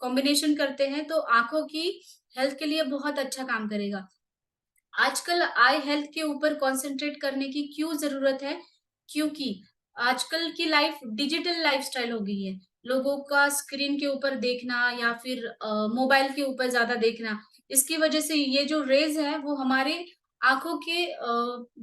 कॉम्बिनेशन करते हैं, तो आंखों की हेल्थ के लिए बहुत अच्छा काम करेगा। आजकल आई हेल्थ के ऊपर कंसंट्रेट करने की क्यों जरूरत है? क्योंकि आजकल की लाइफ डिजिटल लाइफस्टाइल हो गई है। लोगों का स्क्रीन के ऊपर देखना या फिर मोबाइल के ऊपर ज्यादा देखना, इसकी वजह से ये जो रेज है वो हमारे आंखों के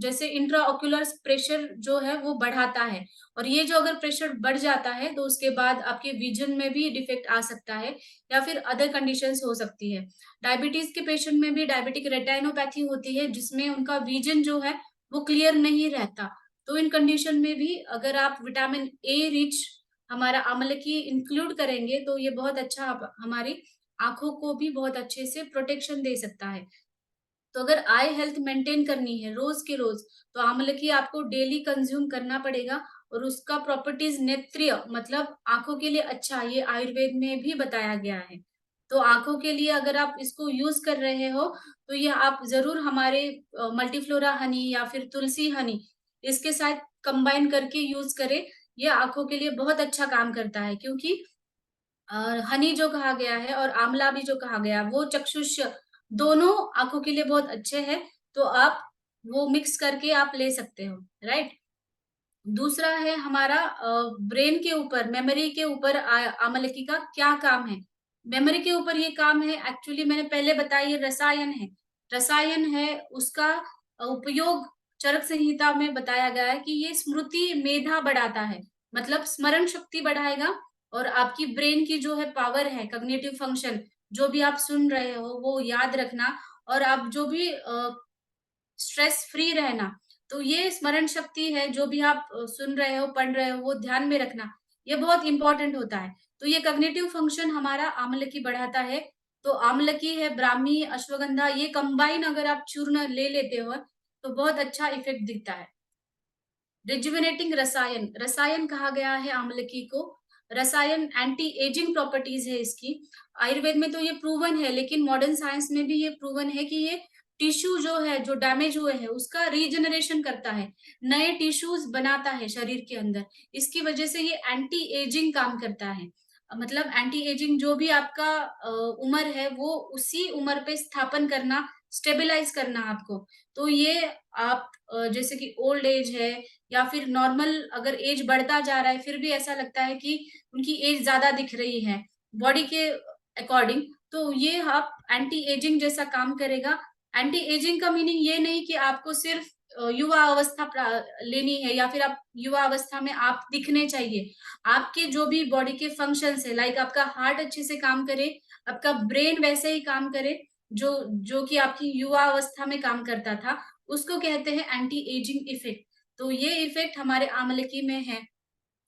जैसे इंट्राओक्युलर प्रेशर जो है वो बढ़ाता है। और ये जो अगर प्रेशर बढ़ जाता है तो उसके बाद आपके विजन में भी डिफेक्ट आ सकता है, या फिर अदर कंडीशंस हो सकती है। डायबिटीज के पेशेंट में भी डायबिटिक रेटिनोपैथी होती है, जिसमें उनका विजन जो है वो क्लियर नहीं रहता। तो इन कंडीशन में भी अगर आप विटामिन ए रिच हमारा आमलकी इंक्लूड करेंगे तो ये बहुत अच्छा हमारी आंखों को भी बहुत अच्छे से प्रोटेक्शन दे सकता है। तो अगर आई हेल्थ मेंटेन करनी है रोज के रोज, तो आमलकी आपको डेली कंज्यूम करना पड़ेगा। और उसका प्रॉपर्टीज नेत्रिय मतलब आंखों के लिए अच्छा, ये आयुर्वेद में भी बताया गया है। तो आंखों के लिए अगर आप इसको यूज कर रहे हो तो ये आप जरूर हमारे मल्टीफ्लोरा हनी या फिर तुलसी हनी इसके साथ कंबाइन करके यूज करें। ये आंखों के लिए बहुत अच्छा काम करता है, क्योंकि हनी जो कहा गया है और आंवला भी जो कहा गया, वो चक्षुष दोनों आंखों के लिए बहुत अच्छे हैं। तो आप वो मिक्स करके आप ले सकते हो, राइट। दूसरा है हमारा ब्रेन के ऊपर, मेमोरी के ऊपर आमलकी का क्या काम है। मेमोरी के ऊपर ये काम है, एक्चुअली मैंने पहले बताया, ये रसायन है। रसायन है, उसका उपयोग चरक संहिता में बताया गया है कि ये स्मृति मेधा बढ़ाता है, मतलब स्मरण शक्ति बढ़ाएगा। और आपकी ब्रेन की जो है पावर है, कॉग्निटिव फंक्शन, जो भी आप सुन रहे हो वो याद रखना, और आप जो भी स्ट्रेस फ्री रहना। तो ये स्मरण शक्ति है, जो भी आप सुन रहे हो, पढ़ रहे हो, वो ध्यान में रखना, ये बहुत इंपॉर्टेंट होता है। तो ये कॉग्निटिव फंक्शन हमारा आमलकी बढ़ाता है। तो आमलकी है, ब्राह्मी, अश्वगंधा, ये कंबाइन अगर आप चूर्ण ले लेते हो तो बहुत अच्छा इफेक्ट दिखता है। रिजुविनेटिंग रसायन, रसायन कहा गया है आमलकी को। रसायन एंटी एजिंग प्रॉपर्टीज है इसकी। आयुर्वेद में तो ये प्रूवन है, लेकिन मॉडर्न साइंस में भी ये प्रूवन है कि ये टिश्यू जो है, जो डैमेज हुए हैं, उसका रीजनरेशन करता है, नए टिश्यूज बनाता है शरीर के अंदर। इसकी वजह से ये एंटी एजिंग काम करता है। मतलब एंटी एजिंग जो भी आपका उम्र है, वो उसी उम्र पे स्थापन करना, स्टेबलाइज करना आपको। तो ये आप जैसे कि ओल्ड एज है या फिर नॉर्मल अगर एज बढ़ता जा रहा है, फिर भी ऐसा लगता है कि उनकी एज ज्यादा दिख रही है बॉडी के अकॉर्डिंग, तो ये आप एंटी एजिंग जैसा काम करेगा। एंटी एजिंग का मीनिंग ये नहीं कि आपको सिर्फ युवा अवस्था लेनी है या फिर आप युवा अवस्था में आप दिखने चाहिए। आपके जो भी बॉडी के फंक्शंस है, लाइक आपका हार्ट अच्छे से काम करे, आपका ब्रेन वैसे ही काम करे जो जो कि आपकी युवा अवस्था में काम करता था, उसको कहते हैं एंटी एजिंग इफेक्ट। तो ये इफेक्ट हमारे आमलकी में है,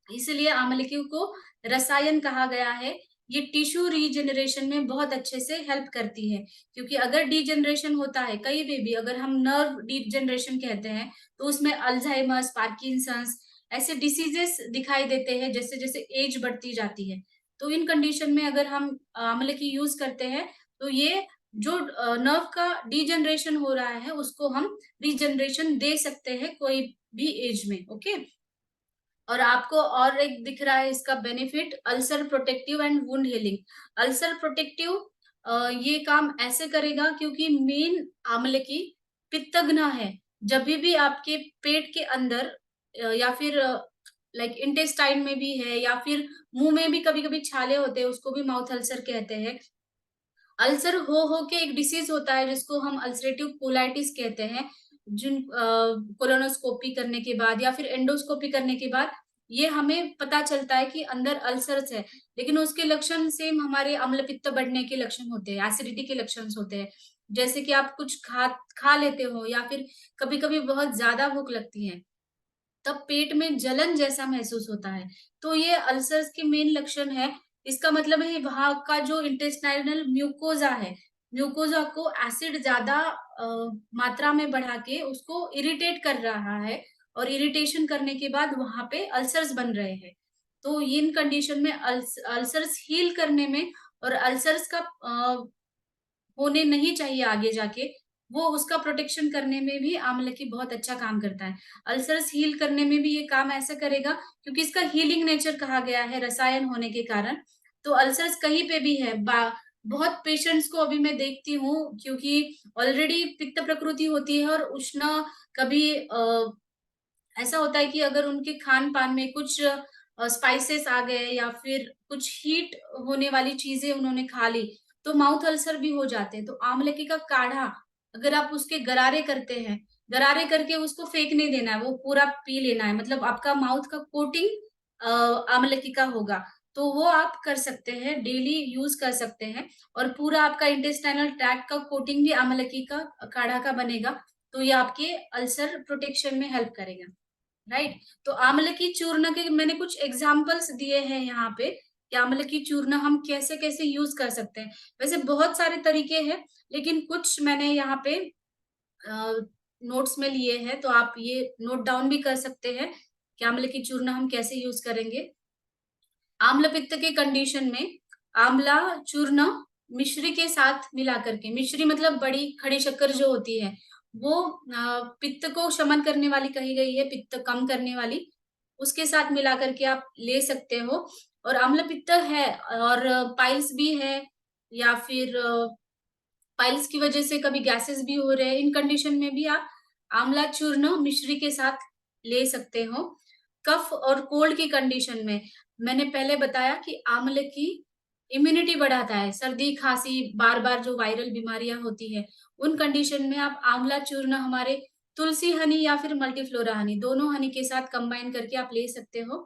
इसलिए आमलकी को रसायन कहा गया है। ये टिश्यू रीजनरेशन में बहुत अच्छे से हेल्प करती है, क्योंकि अगर डीजनरेशन होता है कहीं पे भी, अगर हम नर्व डीजनरेशन कहते हैं, तो उसमें अल्जाइमर्स, पार्किंसंस ऐसे डिसीजेस दिखाई देते हैं जैसे जैसे एज बढ़ती जाती है। तो इन कंडीशन में अगर हम आमलकी यूज करते हैं, तो ये जो नर्व का डीजनरेशन हो रहा है, उसको हम रीजनरेशन दे सकते हैं कोई भी एज में। ओके। और आपको और एक दिख रहा है इसका benefit, ulcer protective and wound healing. Ulcer protective ये काम ऐसे करेगा क्योंकि मेन आमलकी पित्तग्न है। जब भी आपके पेट के अंदर या फिर लाइक इंटेस्टाइन में भी है या फिर मुंह में भी कभी कभी छाले होते हैं, उसको भी माउथ अल्सर कहते हैं। अल्सर हो के एक डिसीज होता है जिसको हम अल्सरेटिव कोलाइटिस कहते हैं, जिन कोलोनोस्कोपी करने के बाद या फिर एंडोस्कोपी करने के बाद ये हमें पता चलता है कि अंदर अल्सर्स है, लेकिन उसके लक्षण सेम हमारे अम्ल पित्त बढ़ने के लक्षण होते हैं, एसिडिटी के लक्षण होते हैं। जैसे कि आप कुछ खा लेते हो या फिर कभी कभी बहुत ज्यादा भूख लगती है, तब पेट में जलन जैसा महसूस होता है। तो ये अल्सर्स के मेन लक्षण है। इसका मतलब है वहां का जो इंटेस्टाइनल म्यूकोजा है, म्यूकोजा को एसिड ज्यादा मात्रा में बढ़ा के उसको इरिटेट कर रहा है, और इरिटेशन करने के बाद वहां पे अल्सर्स बन रहे हैं। तो इन कंडीशन में अल्सर्स हील करने में और अल्सर्स का होने नहीं चाहिए आगे जाके, वो उसका प्रोटेक्शन करने में भी आमलकी बहुत अच्छा काम करता है। अल्सर्स हील करने में भी ये काम ऐसा करेगा क्योंकि इसका हीलिंग नेचर कहा गया है रसायन होने के कारण। तो अल्सर्स कहीं पे भी है, बहुत पेशेंट्स को अभी मैं देखती हूँ, क्योंकि ऑलरेडी पित्त प्रकृति होती है और उष्ण कभी ऐसा होता है कि अगर उनके खान-पान में कुछ स्पाइसेस आ गए या फिर कुछ हीट होने वाली चीज़ें उन्होंने खा ली, तो माउथ अल्सर भी हो जाते हैं। तो आमलकी का काढ़ा अगर आप उसके गरारे करते हैं, गरारे करके उसको फेंक नहीं देना है, वो पूरा पी लेना है। मतलब आपका माउथ का कोटिंग आमलकी का होगा। तो वो आप कर सकते हैं, डेली यूज़ कर सकते हैं, और पूरा आपका इंटेस्टाइनल ट्रैक्ट का कोटिंग भी आमलकी का काढ़ा का बनेगा। तो ये आपके अल्सर प्रोटेक्शन में हेल्प करेगा। राइट। तो आंवले की चूर्ण के मैंने कुछ एग्जांपल्स दिए हैं यहाँ पे कि आंवले की चूर्ण हम कैसे कैसे यूज कर सकते हैं। वैसे बहुत सारे तरीके हैं, लेकिन कुछ मैंने यहाँ पे नोट्स में लिए हैं, तो आप ये नोट डाउन भी कर सकते हैं कि आंवले की चूर्ण हम कैसे यूज करेंगे। आम्ल पित्त के कंडीशन में आंवला चूर्ण मिश्री के साथ मिला करके, मिश्री मतलब बड़ी खड़ी शक्कर जो होती है, वो पित्त को शमन करने वाली कही गई है, पित्त कम करने वाली, उसके साथ मिला करके आप ले सकते हो। और अम्ल पित्त है और पाइल्स भी है, या फिर पाइल्स की वजह से कभी गैसेस भी हो रहे हैं, इन कंडीशन में भी आप आंवला चूर्ण मिश्री के साथ ले सकते हो। कफ और कोल्ड की कंडीशन में मैंने पहले बताया कि आंवले की इम्यूनिटी बढ़ाता है, सर्दी खांसी बार बार जो वायरल बीमारियां होती है, उन कंडीशन में आप आंवला चूर्ण हमारे तुलसी हनी या फिर मल्टीफ्लोरा हनी, दोनों हनी के साथ कंबाइन करके आप ले सकते हो।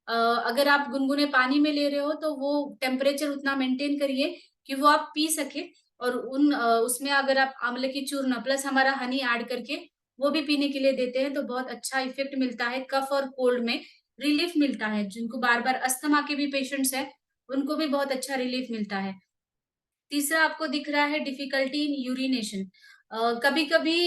अगर आप गुनगुने पानी में ले रहे हो तो वो टेम्परेचर उतना मेंटेन करिए कि वो आप पी सके, और उसमें अगर आप आंवले की चूर्ण प्लस हमारा हनी ऐड करके वो भी पीने के लिए देते हैं, तो बहुत अच्छा इफेक्ट मिलता है कफ और कोल्ड में। रिलीफ मिलता है। जिनको बार बार अस्थमा के भी पेशेंट्स हैं, उनको भी बहुत अच्छा रिलीफ मिलता है। तीसरा आपको दिख रहा है डिफिकल्टी इन यूरिनेशन। कभी कभी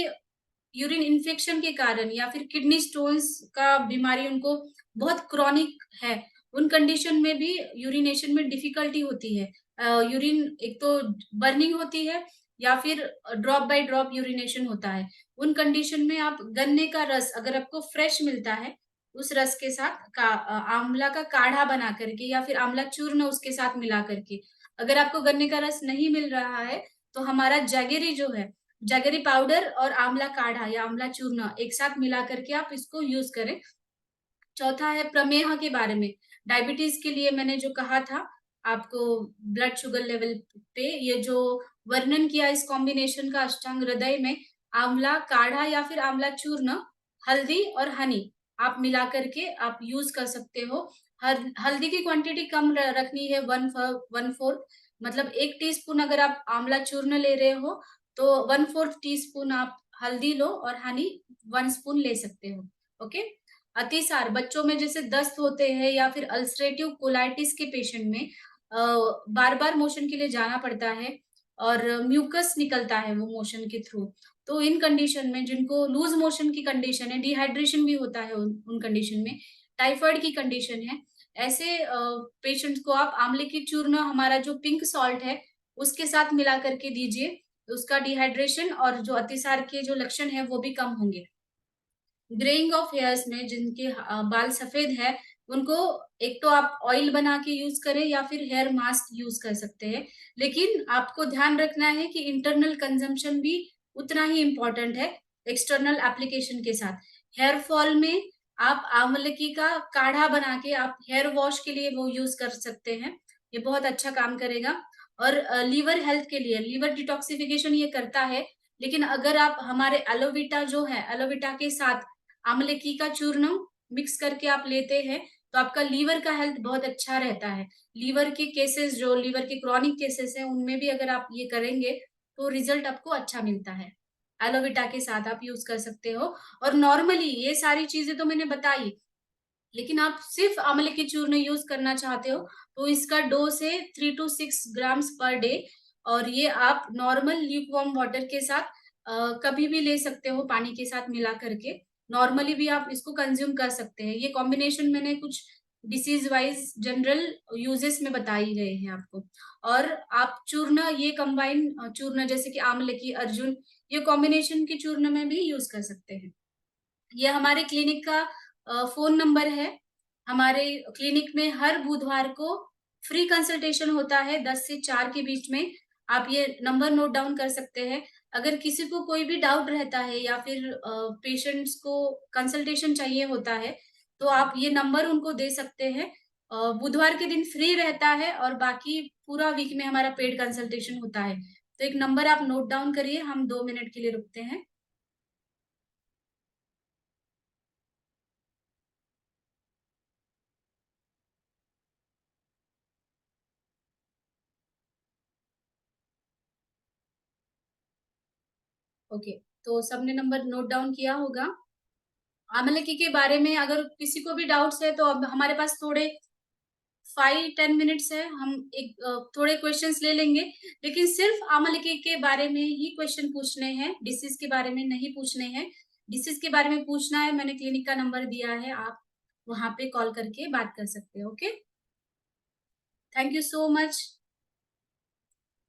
यूरिन इन्फेक्शन के कारण या फिर किडनी स्टोन्स का बीमारी उनको बहुत क्रॉनिक है, उन कंडीशन में भी यूरिनेशन में डिफिकल्टी होती है। यूरिन एक तो बर्निंग होती है या फिर ड्रॉप बाय ड्रॉप यूरिनेशन होता है। उन कंडीशन में आप गन्ने का रस अगर आपको फ्रेश मिलता है, उस रस के साथ आंवला का काढ़ा बना करके या फिर आंवला चूर्ण उसके साथ मिला करके, अगर आपको गन्ने का रस नहीं मिल रहा है, तो हमारा जैगरी जो है, जैगरी पाउडर और आंवला काढ़ा या आंवला चूर्ण एक साथ मिला करके आप इसको यूज करें। चौथा है प्रमेह के बारे में। डायबिटीज के लिए मैंने जो कहा था आपको, ब्लड शुगर लेवल पे ये जो वर्णन किया इस कॉम्बिनेशन का अष्टांग हृदय में, आंवला काढ़ा या फिर आंवला चूर्ण, हल्दी और हनी आप मिला करके आप यूज कर सकते हो। हल्दी की क्वांटिटी कम रखनी है, 1/4, मतलब 1 टीस्पून अगर आप आंवला चूर्ण ले रहे हो तो 1/4 टीस्पून आप हल्दी लो और हनी 1 स्पून ले सकते हो। ओके। अतिसार बच्चों में जैसे दस्त होते हैं या फिर अल्सरेटिव कोलाइटिस के पेशेंट में बार बार मोशन के लिए जाना पड़ता है और म्यूकस निकलता है वो मोशन के थ्रू। तो इन कंडीशन में जिनको लूज मोशन की कंडीशन है, डिहाइड्रेशन भी होता है उन कंडीशन में, टाइफाइड की कंडीशन है, ऐसे पेशेंट्स को आप आंवले की चूर्ण, हमारा जो पिंक सॉल्ट है, उसके साथ मिला करके दीजिए। उसका डिहाइड्रेशन और जो अतिसार के जो लक्षण है वो भी कम होंगे। ग्रेइंग ऑफ हेयर्स में जिनके बाल सफेद है, उनको एक तो आप ऑयल बना के यूज करें या फिर हेयर मास्क यूज कर सकते हैं। लेकिन आपको ध्यान रखना है कि इंटरनल कंजम्पशन भी उतना ही इम्पोर्टेंट है एक्सटर्नल एप्लीकेशन के साथ। हेयर फॉल में आप आंवलकी का काढ़ा बना के आप हेयर वॉश के लिए वो यूज कर सकते हैं, ये बहुत अच्छा काम करेगा। और लीवर हेल्थ के लिए लीवर डिटॉक्सिफिकेशन ये करता है। लेकिन अगर आप हमारे एलोविटा जो है, एलोविटा के साथ आमलकी का चूर्ण मिक्स करके आप लेते हैं, तो आपका लीवर का हेल्थ बहुत अच्छा रहता है। लीवर के केसेस, जो लीवर के क्रॉनिक केसेस हैं, उनमें भी अगर आप ये करेंगे तो रिजल्ट आपको अच्छा मिलता है। एलोविटा के साथ आप यूज कर सकते हो। और नॉर्मली ये सारी चीजें तो मैंने बताई, लेकिन आप सिर्फ आंवले के चूर्ण यूज करना चाहते हो तो इसका डोज है 3 to 6 ग्राम्स पर डे। और ये आप नॉर्मल ल्यूकवार्म वाटर के साथ कभी भी ले सकते हो, पानी के साथ मिला करके। नॉर्मली भी आप इसको कंज्यूम कर सकते हैं। ये कॉम्बिनेशन मैंने कुछ डिसीज वाइज जनरल यूजेस में बताई गए हैं आपको। और आप चूर्ण, ये कंबाइन चूर्ण जैसे कि आंवले की, अर्जुन, ये कॉम्बिनेशन के चूर्ण में भी यूज कर सकते हैं। ये हमारे क्लिनिक का फ़ोन नंबर है। हमारे क्लिनिक में हर बुधवार को फ्री कंसल्टेशन होता है 10 से 4 के बीच में। आप ये नंबर नोट डाउन कर सकते हैं। अगर किसी को कोई भी डाउट रहता है या फिर पेशेंट्स को कंसल्टेशन चाहिए होता है, तो आप ये नंबर उनको दे सकते हैं। बुधवार के दिन फ्री रहता है और बाकी पूरा वीक में हमारा पेड कंसल्टेशन होता है। तो एक नंबर आप नोट डाउन करिए, हम 2 मिनट के लिए रुकते हैं। ओके, तो सबने नंबर नोट डाउन किया होगा। आमलकी के बारे में अगर किसी को भी डाउट्स है तो अब हमारे पास थोड़े 5-10 मिनट्स है, हम एक थोड़े क्वेश्चंस ले लेंगे। लेकिन सिर्फ आमलकी के बारे में ही क्वेश्चन पूछने हैं, डिसीज के बारे में नहीं पूछने हैं। डिसीज के बारे में पूछना है, मैंने क्लिनिक का नंबर दिया है, आप वहां पे कॉल करके बात कर सकते हो। Okay, thank you so much.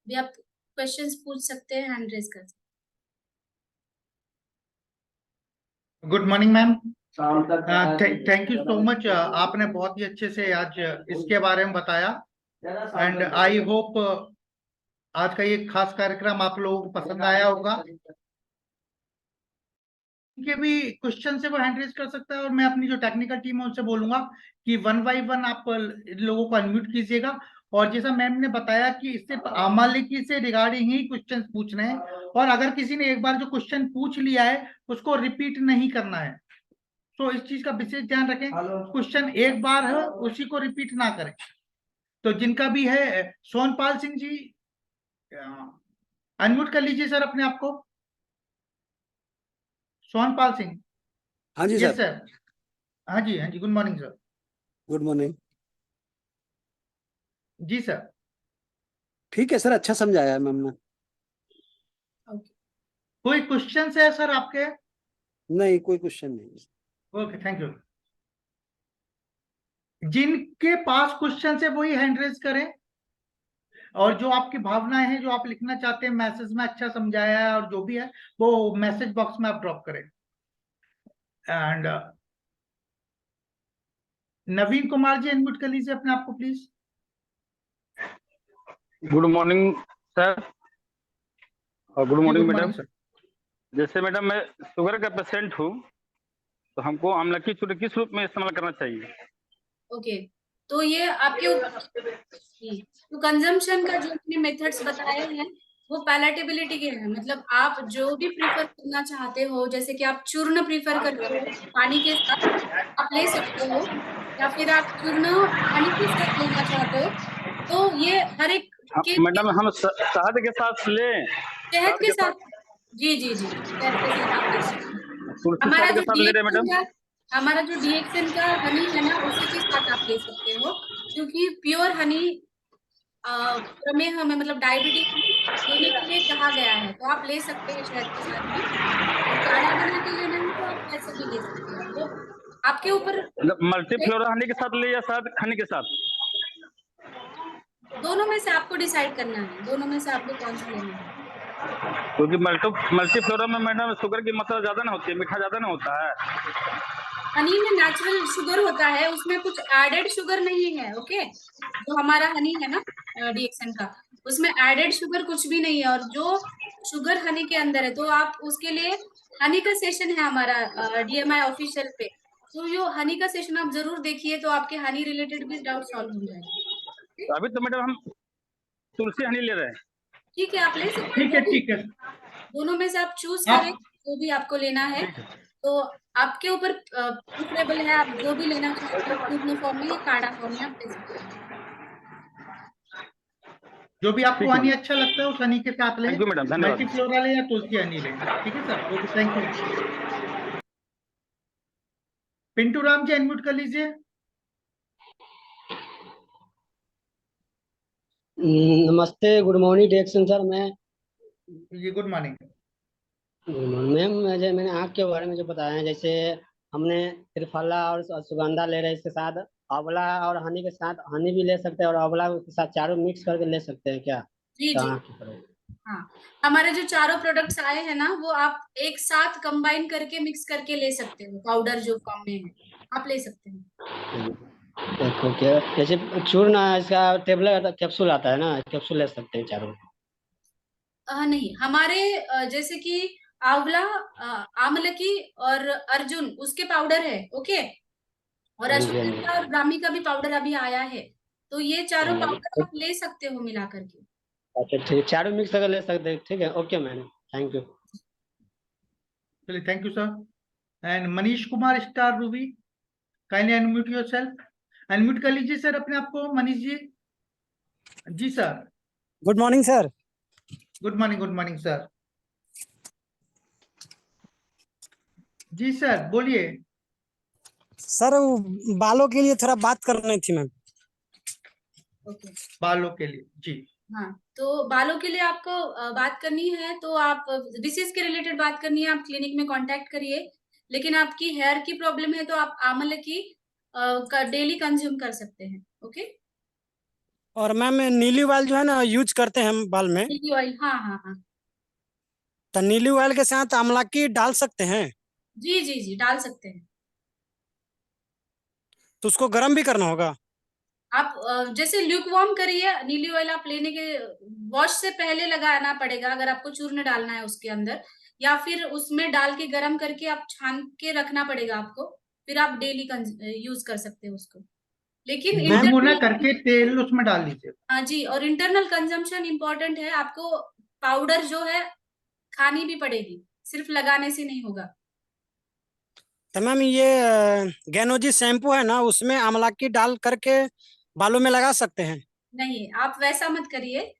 भी आप क्वेश्चंस पूछ सकते हैं, हैंड रेज कर सकते गुड मॉर्निंग मैम। शाम तक थैंक यू सो मच, आपने बहुत ही अच्छे से आज इसके बारे में बताया। एंड आई होप आज का ये खास कार्यक्रम आप लोगों को पसंद आया होगा। के भी क्वेश्चन से वो हैंड रेज कर सकता है और मैं अपनी जो टेक्निकल टीम है उनसे बोलूंगा कि 1 बाय 1 आप इन लोगों को अनम्यूट कीजिएगा। और जैसा मैम ने बताया कि सिर्फ आमालिकी से रिगार्डिंग ही क्वेश्चन पूछने हैं, और अगर किसी ने एक बार जो क्वेश्चन पूछ लिया है उसको रिपीट नहीं करना है। तो इस चीज का विशेष ध्यान रखें, क्वेश्चन एक बार है उसी को रिपीट ना करें। तो जिनका भी है, सोनपाल सिंह जी अनम्यूट कर लीजिए सर अपने आप को। सोनपाल सिंह। हाँ जी यस सर। सर। हाँ जी, हाँ जी, good morning sir. Good morning. जी सर। ठीक है सर, अच्छा समझाया है मैम ने। कोई क्वेश्चन है सर आपके? नहीं, कोई क्वेश्चन नहीं। Okay, thank you. जिनके पास क्वेश्चन है वही हैंड रेज करें, और जो आपकी भावनाएं हैं, जो आप लिखना चाहते हैं, मैसेज में अच्छा समझाया है और जो भी है वो मैसेज बॉक्स में आप ड्रॉप करें। एंड नवीन कुमार जी, अनम्यूट कर लीजिए अपने आप को प्लीज। गुड मॉर्निंग सर और गुड जी, morning good madam. Morning sir. जैसे मैडम मैं शुगर का पेशेंट हूँ, तो हमको आमलकी चूर्ण किस रूप में इस्तेमाल करना चाहिए? ओके, तो ये आपके ऊपर। तो कंजम्पशन का जो आपने मेथड्स बताए हैं वो पैलेटेबिलिटी के हैं, मतलब आप जो भी प्रीफर करना चाहते हो, जैसे कि आप चूर्ण प्रीफर करते हो पानी के साथ आप ले सकते हो, या फिर आप चूर्ण हनी के साथ लेना चाहते हो, तो ये हर एक के मैडम हम शहद के साथ लें? शहद के साथ। जी जी जी, शहद के साथ आप ले सकते हो। तुलसी हमारा शहद के जो साथ ले रहे हैं डीएक्सन मैडम? का हमारा जो डीएक्सन का हनी है ना, उसी के साथ आप ले सकते हो, क्योंकि प्योर हनी प्रमेह में, मतलब डायबिटीज में लेने के लिए कहा गया है, तो आप ले सकते हैं शहद के साथ भी। और काढ़ा बना के लेना है तो आप वैसे भी ले सकते हैं, वो आपके ऊपर। मल्टीफ्लोरा हनी के साथ ले या शहद हनी के साथ? दोनों में से आपको डिसाइड करना है, दोनों में से आपको कौन सा लेना है। क्योंकि मल्टीफ्लोरा में मैडम शुगर की मात्रा ज्यादा ना होती है, मीठा ज्यादा ना होता है। हनी में नेचुरल शुगर होता है, उसमें कुछ एडेड शुगर नहीं है। ओके, जो हमारा हनी है ना डीएक्सन का, उसमें एडेड शुगर कुछ भी नहीं है, और जो शुगर हनी के अंदर है, तो आप उसके लिए हनी का सेशन है हमारा डीएमआई ऑफिशियल पे, तो जो हनी का सेशन आप जरूर देखिए, तो आपके हनी रिलेटेड भी डाउट सॉल्व हो जाएगा। तो अभी तो मैडम हम तुलसी हनी ले रहे हैं। ठीक है, आप ले सकते ठीक हो, है, ठीक है। दोनों में से आप चूज आप करें जो भी आपको लेना है, तो आपके ऊपर प्रेफरेबल है, आप जो भी लेना चाहते हो, चूर्ण फॉर्म में या काढ़ा फॉर्म में आप ले सकते हो। जो भी आपको ठीक है हनी मैडम। अच्छा लगता है उस हनी के साथ लें, थैंक यू मैडम, धन्यवाद। मल्टीफ्लोरा लें या तुलसी हनी लें। ठीक है sir, okay, thank you. Pintu Ram ji, unmute कर लीजिए। नमस्ते, गुड मॉर्निंग डायरेक्शन सर। मैं जी, गुड मॉर्निंग। मैम, मैंने आँख के बारे में जो बताया है, जैसे हमने त्रिफला और सुगंधा ले रहे हैं, इसके साथ आंवला और हनी के साथ हनी भी ले सकते हैं, और आंवला के साथ चारों मिक्स करके ले सकते हैं क्या? जी तो जी, आँख की तरफ। हाँ, हमारे जो चारों प्रोडक्ट्स आए हैं ना, वो आप एक साथ कंबाइन करके मिक्स करके ले सकते हो, पाउडर जो फॉर्म में है आप ले सकते हैं। ओके, जैसे चूर्ण इसका टेबलेट कैप्सूल आता है ना, कैप्सूल ले सकते हैं चारों? नहीं, हमारे जैसे कि आंवला, आमलकी और अर्जुन उसके पाउडर है। ओके, और हाँ जी, हाँ अश्वगंधा और ब्राह्मी का भी पाउडर अभी आया है, तो ये चारों जी। पाउडर आप ले सकते हो मिला करके। अच्छा ठीक, चारों मिक्स करके ले सकते हैं, ठीक है, ओके मैम, थैंक यू। चलिए, thank you sir. And Manish Kumar star ruby, kindly unmute yourself. Unmute कर लीजिए सर अपने आप को, मनीष जी। जी sir. Good morning sir. Good morning sir. जी सर, बोलिए। सर वो बालों के लिए थोड़ा बात करनी थी मैम। ओके, बालों के लिए, जी। हाँ, तो बालों के लिए आपको बात करनी है, तो आप डिसीज के रिलेटेड बात करनी है, आप क्लिनिक में कांटेक्ट करिए। लेकिन आपकी हेयर की प्रॉब्लम है, तो आप आंवले की का डेली कंज्यूम कर सकते हैं। ओके, और मैम नीली ऑयल जो है ना यूज करते हैं हम बाल में, नीली ऑयल, हाँ हाँ हाँ, तो नीली ऑयल के साथ आमलकी डाल सकते हैं? जी जी जी, डाल सकते हैं। तो उसको गर्म भी करना होगा? आप जैसे ल्यूक वार्म करिए, नीली ऑयल आप लेने के वॉश से पहले लगाना पड़ेगा, अगर आपको चूर्ण डालना है उसके अंदर, या फिर उसमें डाल के गर्म करके आप छान के रखना पड़ेगा आपको, फिर आप डेली यूज कर सकते हो उसको। लेकिन गुनगुना इंटरनल, करके तेल उसमें डाल दीजिए। हाँ जी, और इंटरनल कंजम्पशन इंपॉर्टेंट है, आपको पाउडर जो है खानी भी पड़ेगी, सिर्फ लगाने से नहीं होगा। तो मैम ये गैनोजी शैम्पू है ना, उसमें आमलकी डाल करके बालों में लगा सकते हैं? नहीं, आप वैसा मत करिए,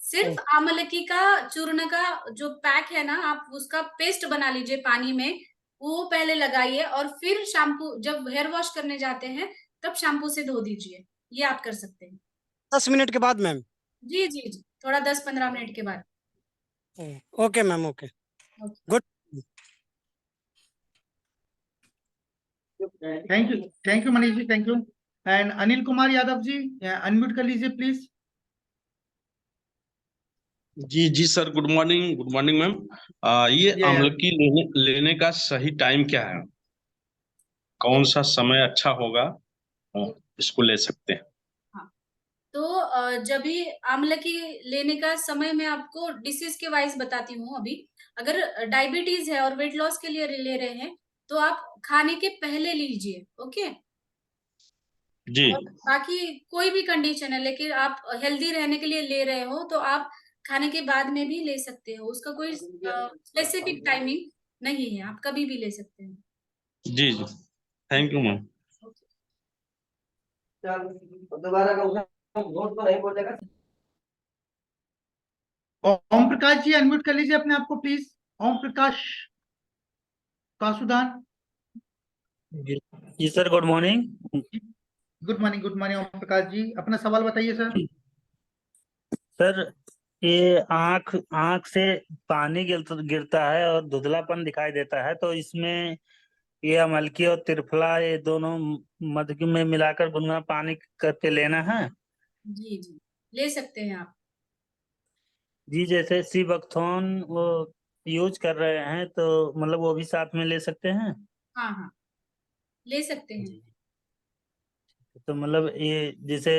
सिर्फ आमलकी का चूर्ण का जो पैक है ना, आप उसका पेस्ट बना लीजिए पानी में, वो पहले लगाइए, और फिर शैम्पू जब हेयर वॉश करने जाते हैं तब शैम्पू से धो दीजिए। ये आप कर सकते हैं। 10 मिनट के बाद मैम। जी जी जी, थोड़ा 10-15 मिनट के बाद। Okay ma'am, okay. Okay. Good. Thank you Manish ji, thank you. And Anil Kumar Yadav ji, unmute कर लीजिए प्लीज। जी जी सर, गुड मॉर्निंग मैम। ये Yeah. आमलकी लेने का सही टाइम क्या है? कौन सा समय अच्छा होगा, इसको ले सकते हैं? तो जब भी आमलकी लेने का समय मैं आपको डिसीज के वाइज बताती हूँ। अभी अगर डायबिटीज है और वेट लॉस के लिए ले रहे हैं तो आप खाने के पहले लीजिए। ओके। जी और बाकी कोई भी कंडीशन है लेकिन आप हेल्दी रहने के लिए ले रहे हो तो आप खाने के बाद में भी ले सकते हो। उसका कोई स्पेसिफिक टाइमिंग नहीं है, आप कभी भी ले सकते हैं। जी जी, thank you ma'am. Om Prakash ji unmute कर लीजिए अपने आप को प्लीज। ओम प्रकाश कासुदान। जी sir, good morning. Good morning Om Prakash ji, अपना सवाल बताइए सर। सर, ये आंख आंख से पानी गिरता है और धुंधलापन दिखाई देता है, तो इसमें ये अमलकी और त्रिफला ये दोनों मध्य में मिलाकर गुनगुना पानी करके लेना है। जी जी, ले सकते हैं आप। जी, जैसे सीबकथॉन वो यूज कर रहे हैं तो मतलब वो भी साथ में ले सकते हैं? हाँ हाँ, ले सकते हैं। जी। तो मतलब ये जैसे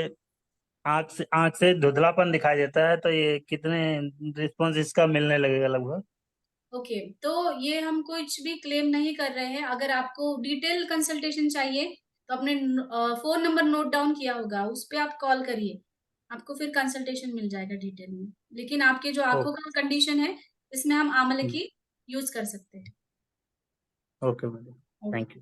आंख से धुंधलापन दिखाई देता है तो ये कितने रिस्पॉन्स इसका मिलने लगेगा लगभग? ओके, तो ये हम कुछ भी क्लेम नहीं कर रहे हैं। अगर आपको डिटेल कंसल्टेशन चाहिए तो अपने फोन नंबर नोट डाउन किया होगा, उस पे आप कॉल करिए, आपको फिर कंसल्टेशन मिल जाएगा डिटेल में। लेकिन आपके जो आंखों का कंडीशन है इसमें हम आमलकी यूज कर सकते हैं। Okay madam, thank you.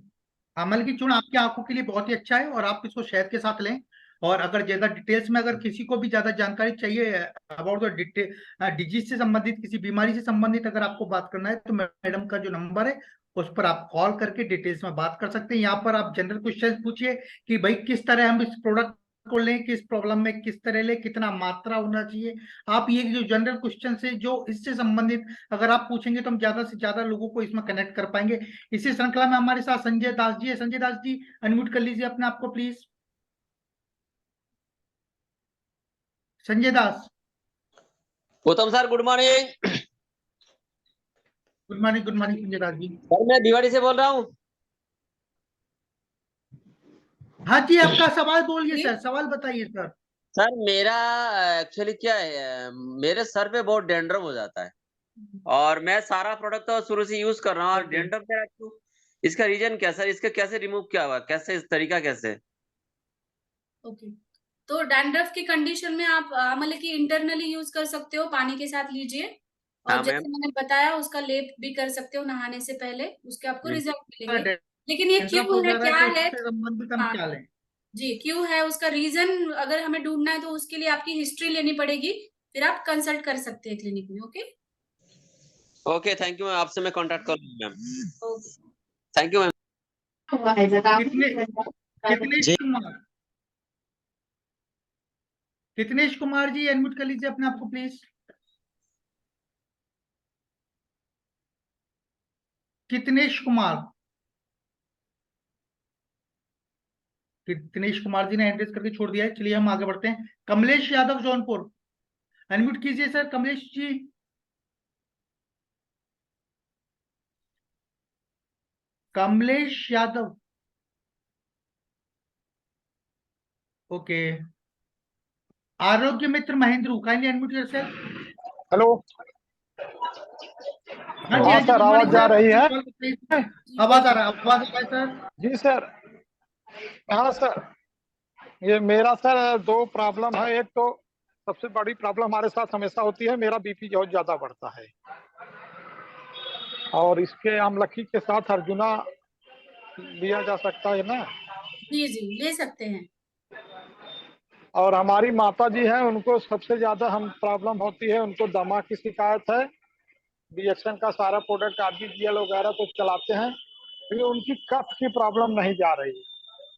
अमल की चूर्ण आपकी आंखों के लिए बहुत ही अच्छा है और आप इसको शहद के साथ लें। और अगर ज्यादा डिटेल्स में अगर किसी को भी ज्यादा जानकारी चाहिए अबाउट द डिजीज से संबंधित, किसी बीमारी से संबंधित अगर आपको बात करना है तो मैडम का जो नंबर है उस पर आप कॉल करके डिटेल्स में बात कर सकते हैं। यहाँ पर आप जनरल क्वेश्चन पूछिए कि भाई किस तरह हम इस प्रोडक्ट को लें, किस प्रॉब्लम में किस तरह लें, कितना मात्रा होना चाहिए। आप ये जो जनरल क्वेश्चन से जो इससे संबंधित अगर आप पूछेंगे तो हम ज्यादा से ज्यादा लोगों को इसमें कनेक्ट कर पाएंगे। इसी श्रृंखला में हमारे साथ संजय दास जी है। संजय दास जी अनम्यूट कर लीजिए अपने आप को please. Sanjay Das. Gautam sir, good morning. Good morning Sanjay Das ji. Sir, मैं भिवाड़ी से बोल रहा हूँ। हाँ जी, आपका सवाल बोलिए सर, सवाल बताइए सर। सर, मेरा एक्चुअली क्या है, मेरे सर पे बहुत डेंड्रफ हो जाता है और मैं सारा प्रोडक्ट तो शुरू से यूज कर रहा हूँ और डेंड्रफ मेरा क्यों, इसका रीजन क्या सर? इसका कैसे रिमूव क्या हुआ, कैसे, इस तरीका कैसे? ओके, तो डैंड्रफ की कंडीशन में आप आमलकी इंटरनली यूज कर सकते हो, पानी के साथ लीजिए। और हाँ जैसे मैम। मैंने बताया उसका लेप भी कर सकते हो नहाने से पहले, उसके आपको रिजल्ट मिलेंगे। डेंड्रफ लेकिन ये हो क्यों जा है, रहा है क्या तो है? उससे संबंधित हम हाँ क्या लें? जी, क्यों है उसका रीजन अगर हमें ढूंढना है तो उसके लिए आपकी हिस्ट्री लेनी पड़ेगी, फिर आप कंसल्ट कर सकते हैं क्लिनिक में। Okay okay, thank you ma'am, आपसे मैं कांटेक्ट कर लूंगी ma'am. Okay. Thank you ma'am. Kitnesh Kumar, Kitnesh Kumar ji unmute कर लीजिए अपने आप को प्लीज। कितनेश कुमार, कितनेश कुमार जी ने एड्रेस करके छोड़ दिया है। चलिए हम आगे बढ़ते हैं। कमलेश यादव जौनपुर, अनम्यूट कीजिए sir Kamlesh ji. Kamlesh Yadav, okay. Arogya Mitra Mahendra, kindly unmute yourself. Hello. हाँ जी, हाँ हाँ जी, सर, गुड आवाज मॉर्निंग जा सर, रही अपना है? सवाल बताइए। आवाज आ रहा है, आवाज आ रहा है सर। जी सर। हाँ सर, ये मेरा सर दो प्रॉब्लम है। एक तो सबसे बड़ी प्रॉब्लम हमारे साथ हमेशा होती है, मेरा बीपी बहुत ज्यादा बढ़ता है और इसके आमलकी के साथ अर्जुना लिया जा सकता है ना? जी जी, ले सकते हैं। और हमारी माता जी हैं, उनको सबसे ज्यादा हम प्रॉब्लम होती है, उनको दमा की शिकायत है। रिएक्शन का सारा प्रोडक्ट आरबीजीएल वगैरह तो चलाते हैं, लेकिन उनकी कफ की प्रॉब्लम नहीं जा रही।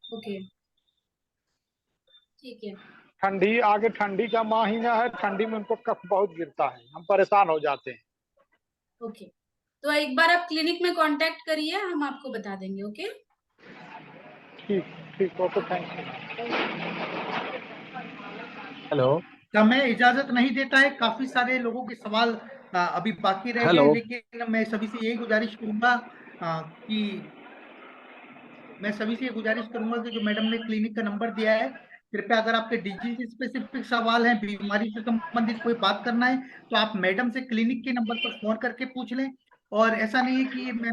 ओके, ठीक है। ठंडी आगे ठंडी का महीना है, ठंडी में उनको कफ बहुत गिरता है, हम परेशान हो जाते हैं। ओके, तो एक बार आप क्लिनिक में कांटेक्ट करिए, हम आपको बता देंगे। ओके, ठीक ठीक, ओके, थैंक यू। हेलो, समय इजाजत नहीं देता है, काफी सारे लोगों के सवाल अभी बाकी रह गए, हेलो। लेकिन मैं सभी से यही गुजारिश करूंगा कि जो मैडम ने क्लिनिक का नंबर दिया है, कृपया अगर आपके डिजीज स्पेसिफिक सवाल हैं, बीमारी से संबंधित कोई बात करना है, तो आप मैडम से क्लिनिक के नंबर पर फोन करके पूछ लें। और ऐसा नहीं है कि मैं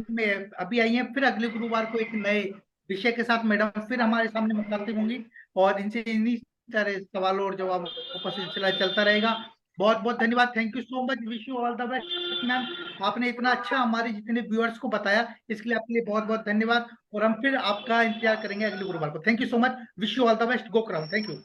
अभी आई हैं, फिर अगले गुरुवार को एक नए विषय के साथ मैडम फिर हमारे सामने मुखातिब होंगी और इनसे इन्हीं तरह सवालों और जवाबों का सिलसिला चलता रहेगा। बहुत बहुत धन्यवाद, thank you so much, wish you all the best ma'am. आपने इतना अच्छा हमारे जितने व्यूअर्स को बताया, इसके लिए आपके लिए बहुत बहुत धन्यवाद। और हम फिर आपका इंतजार करेंगे अगले गुरुवार को। Thank you so much, wish you all the best, go कराओ, थैंक यू।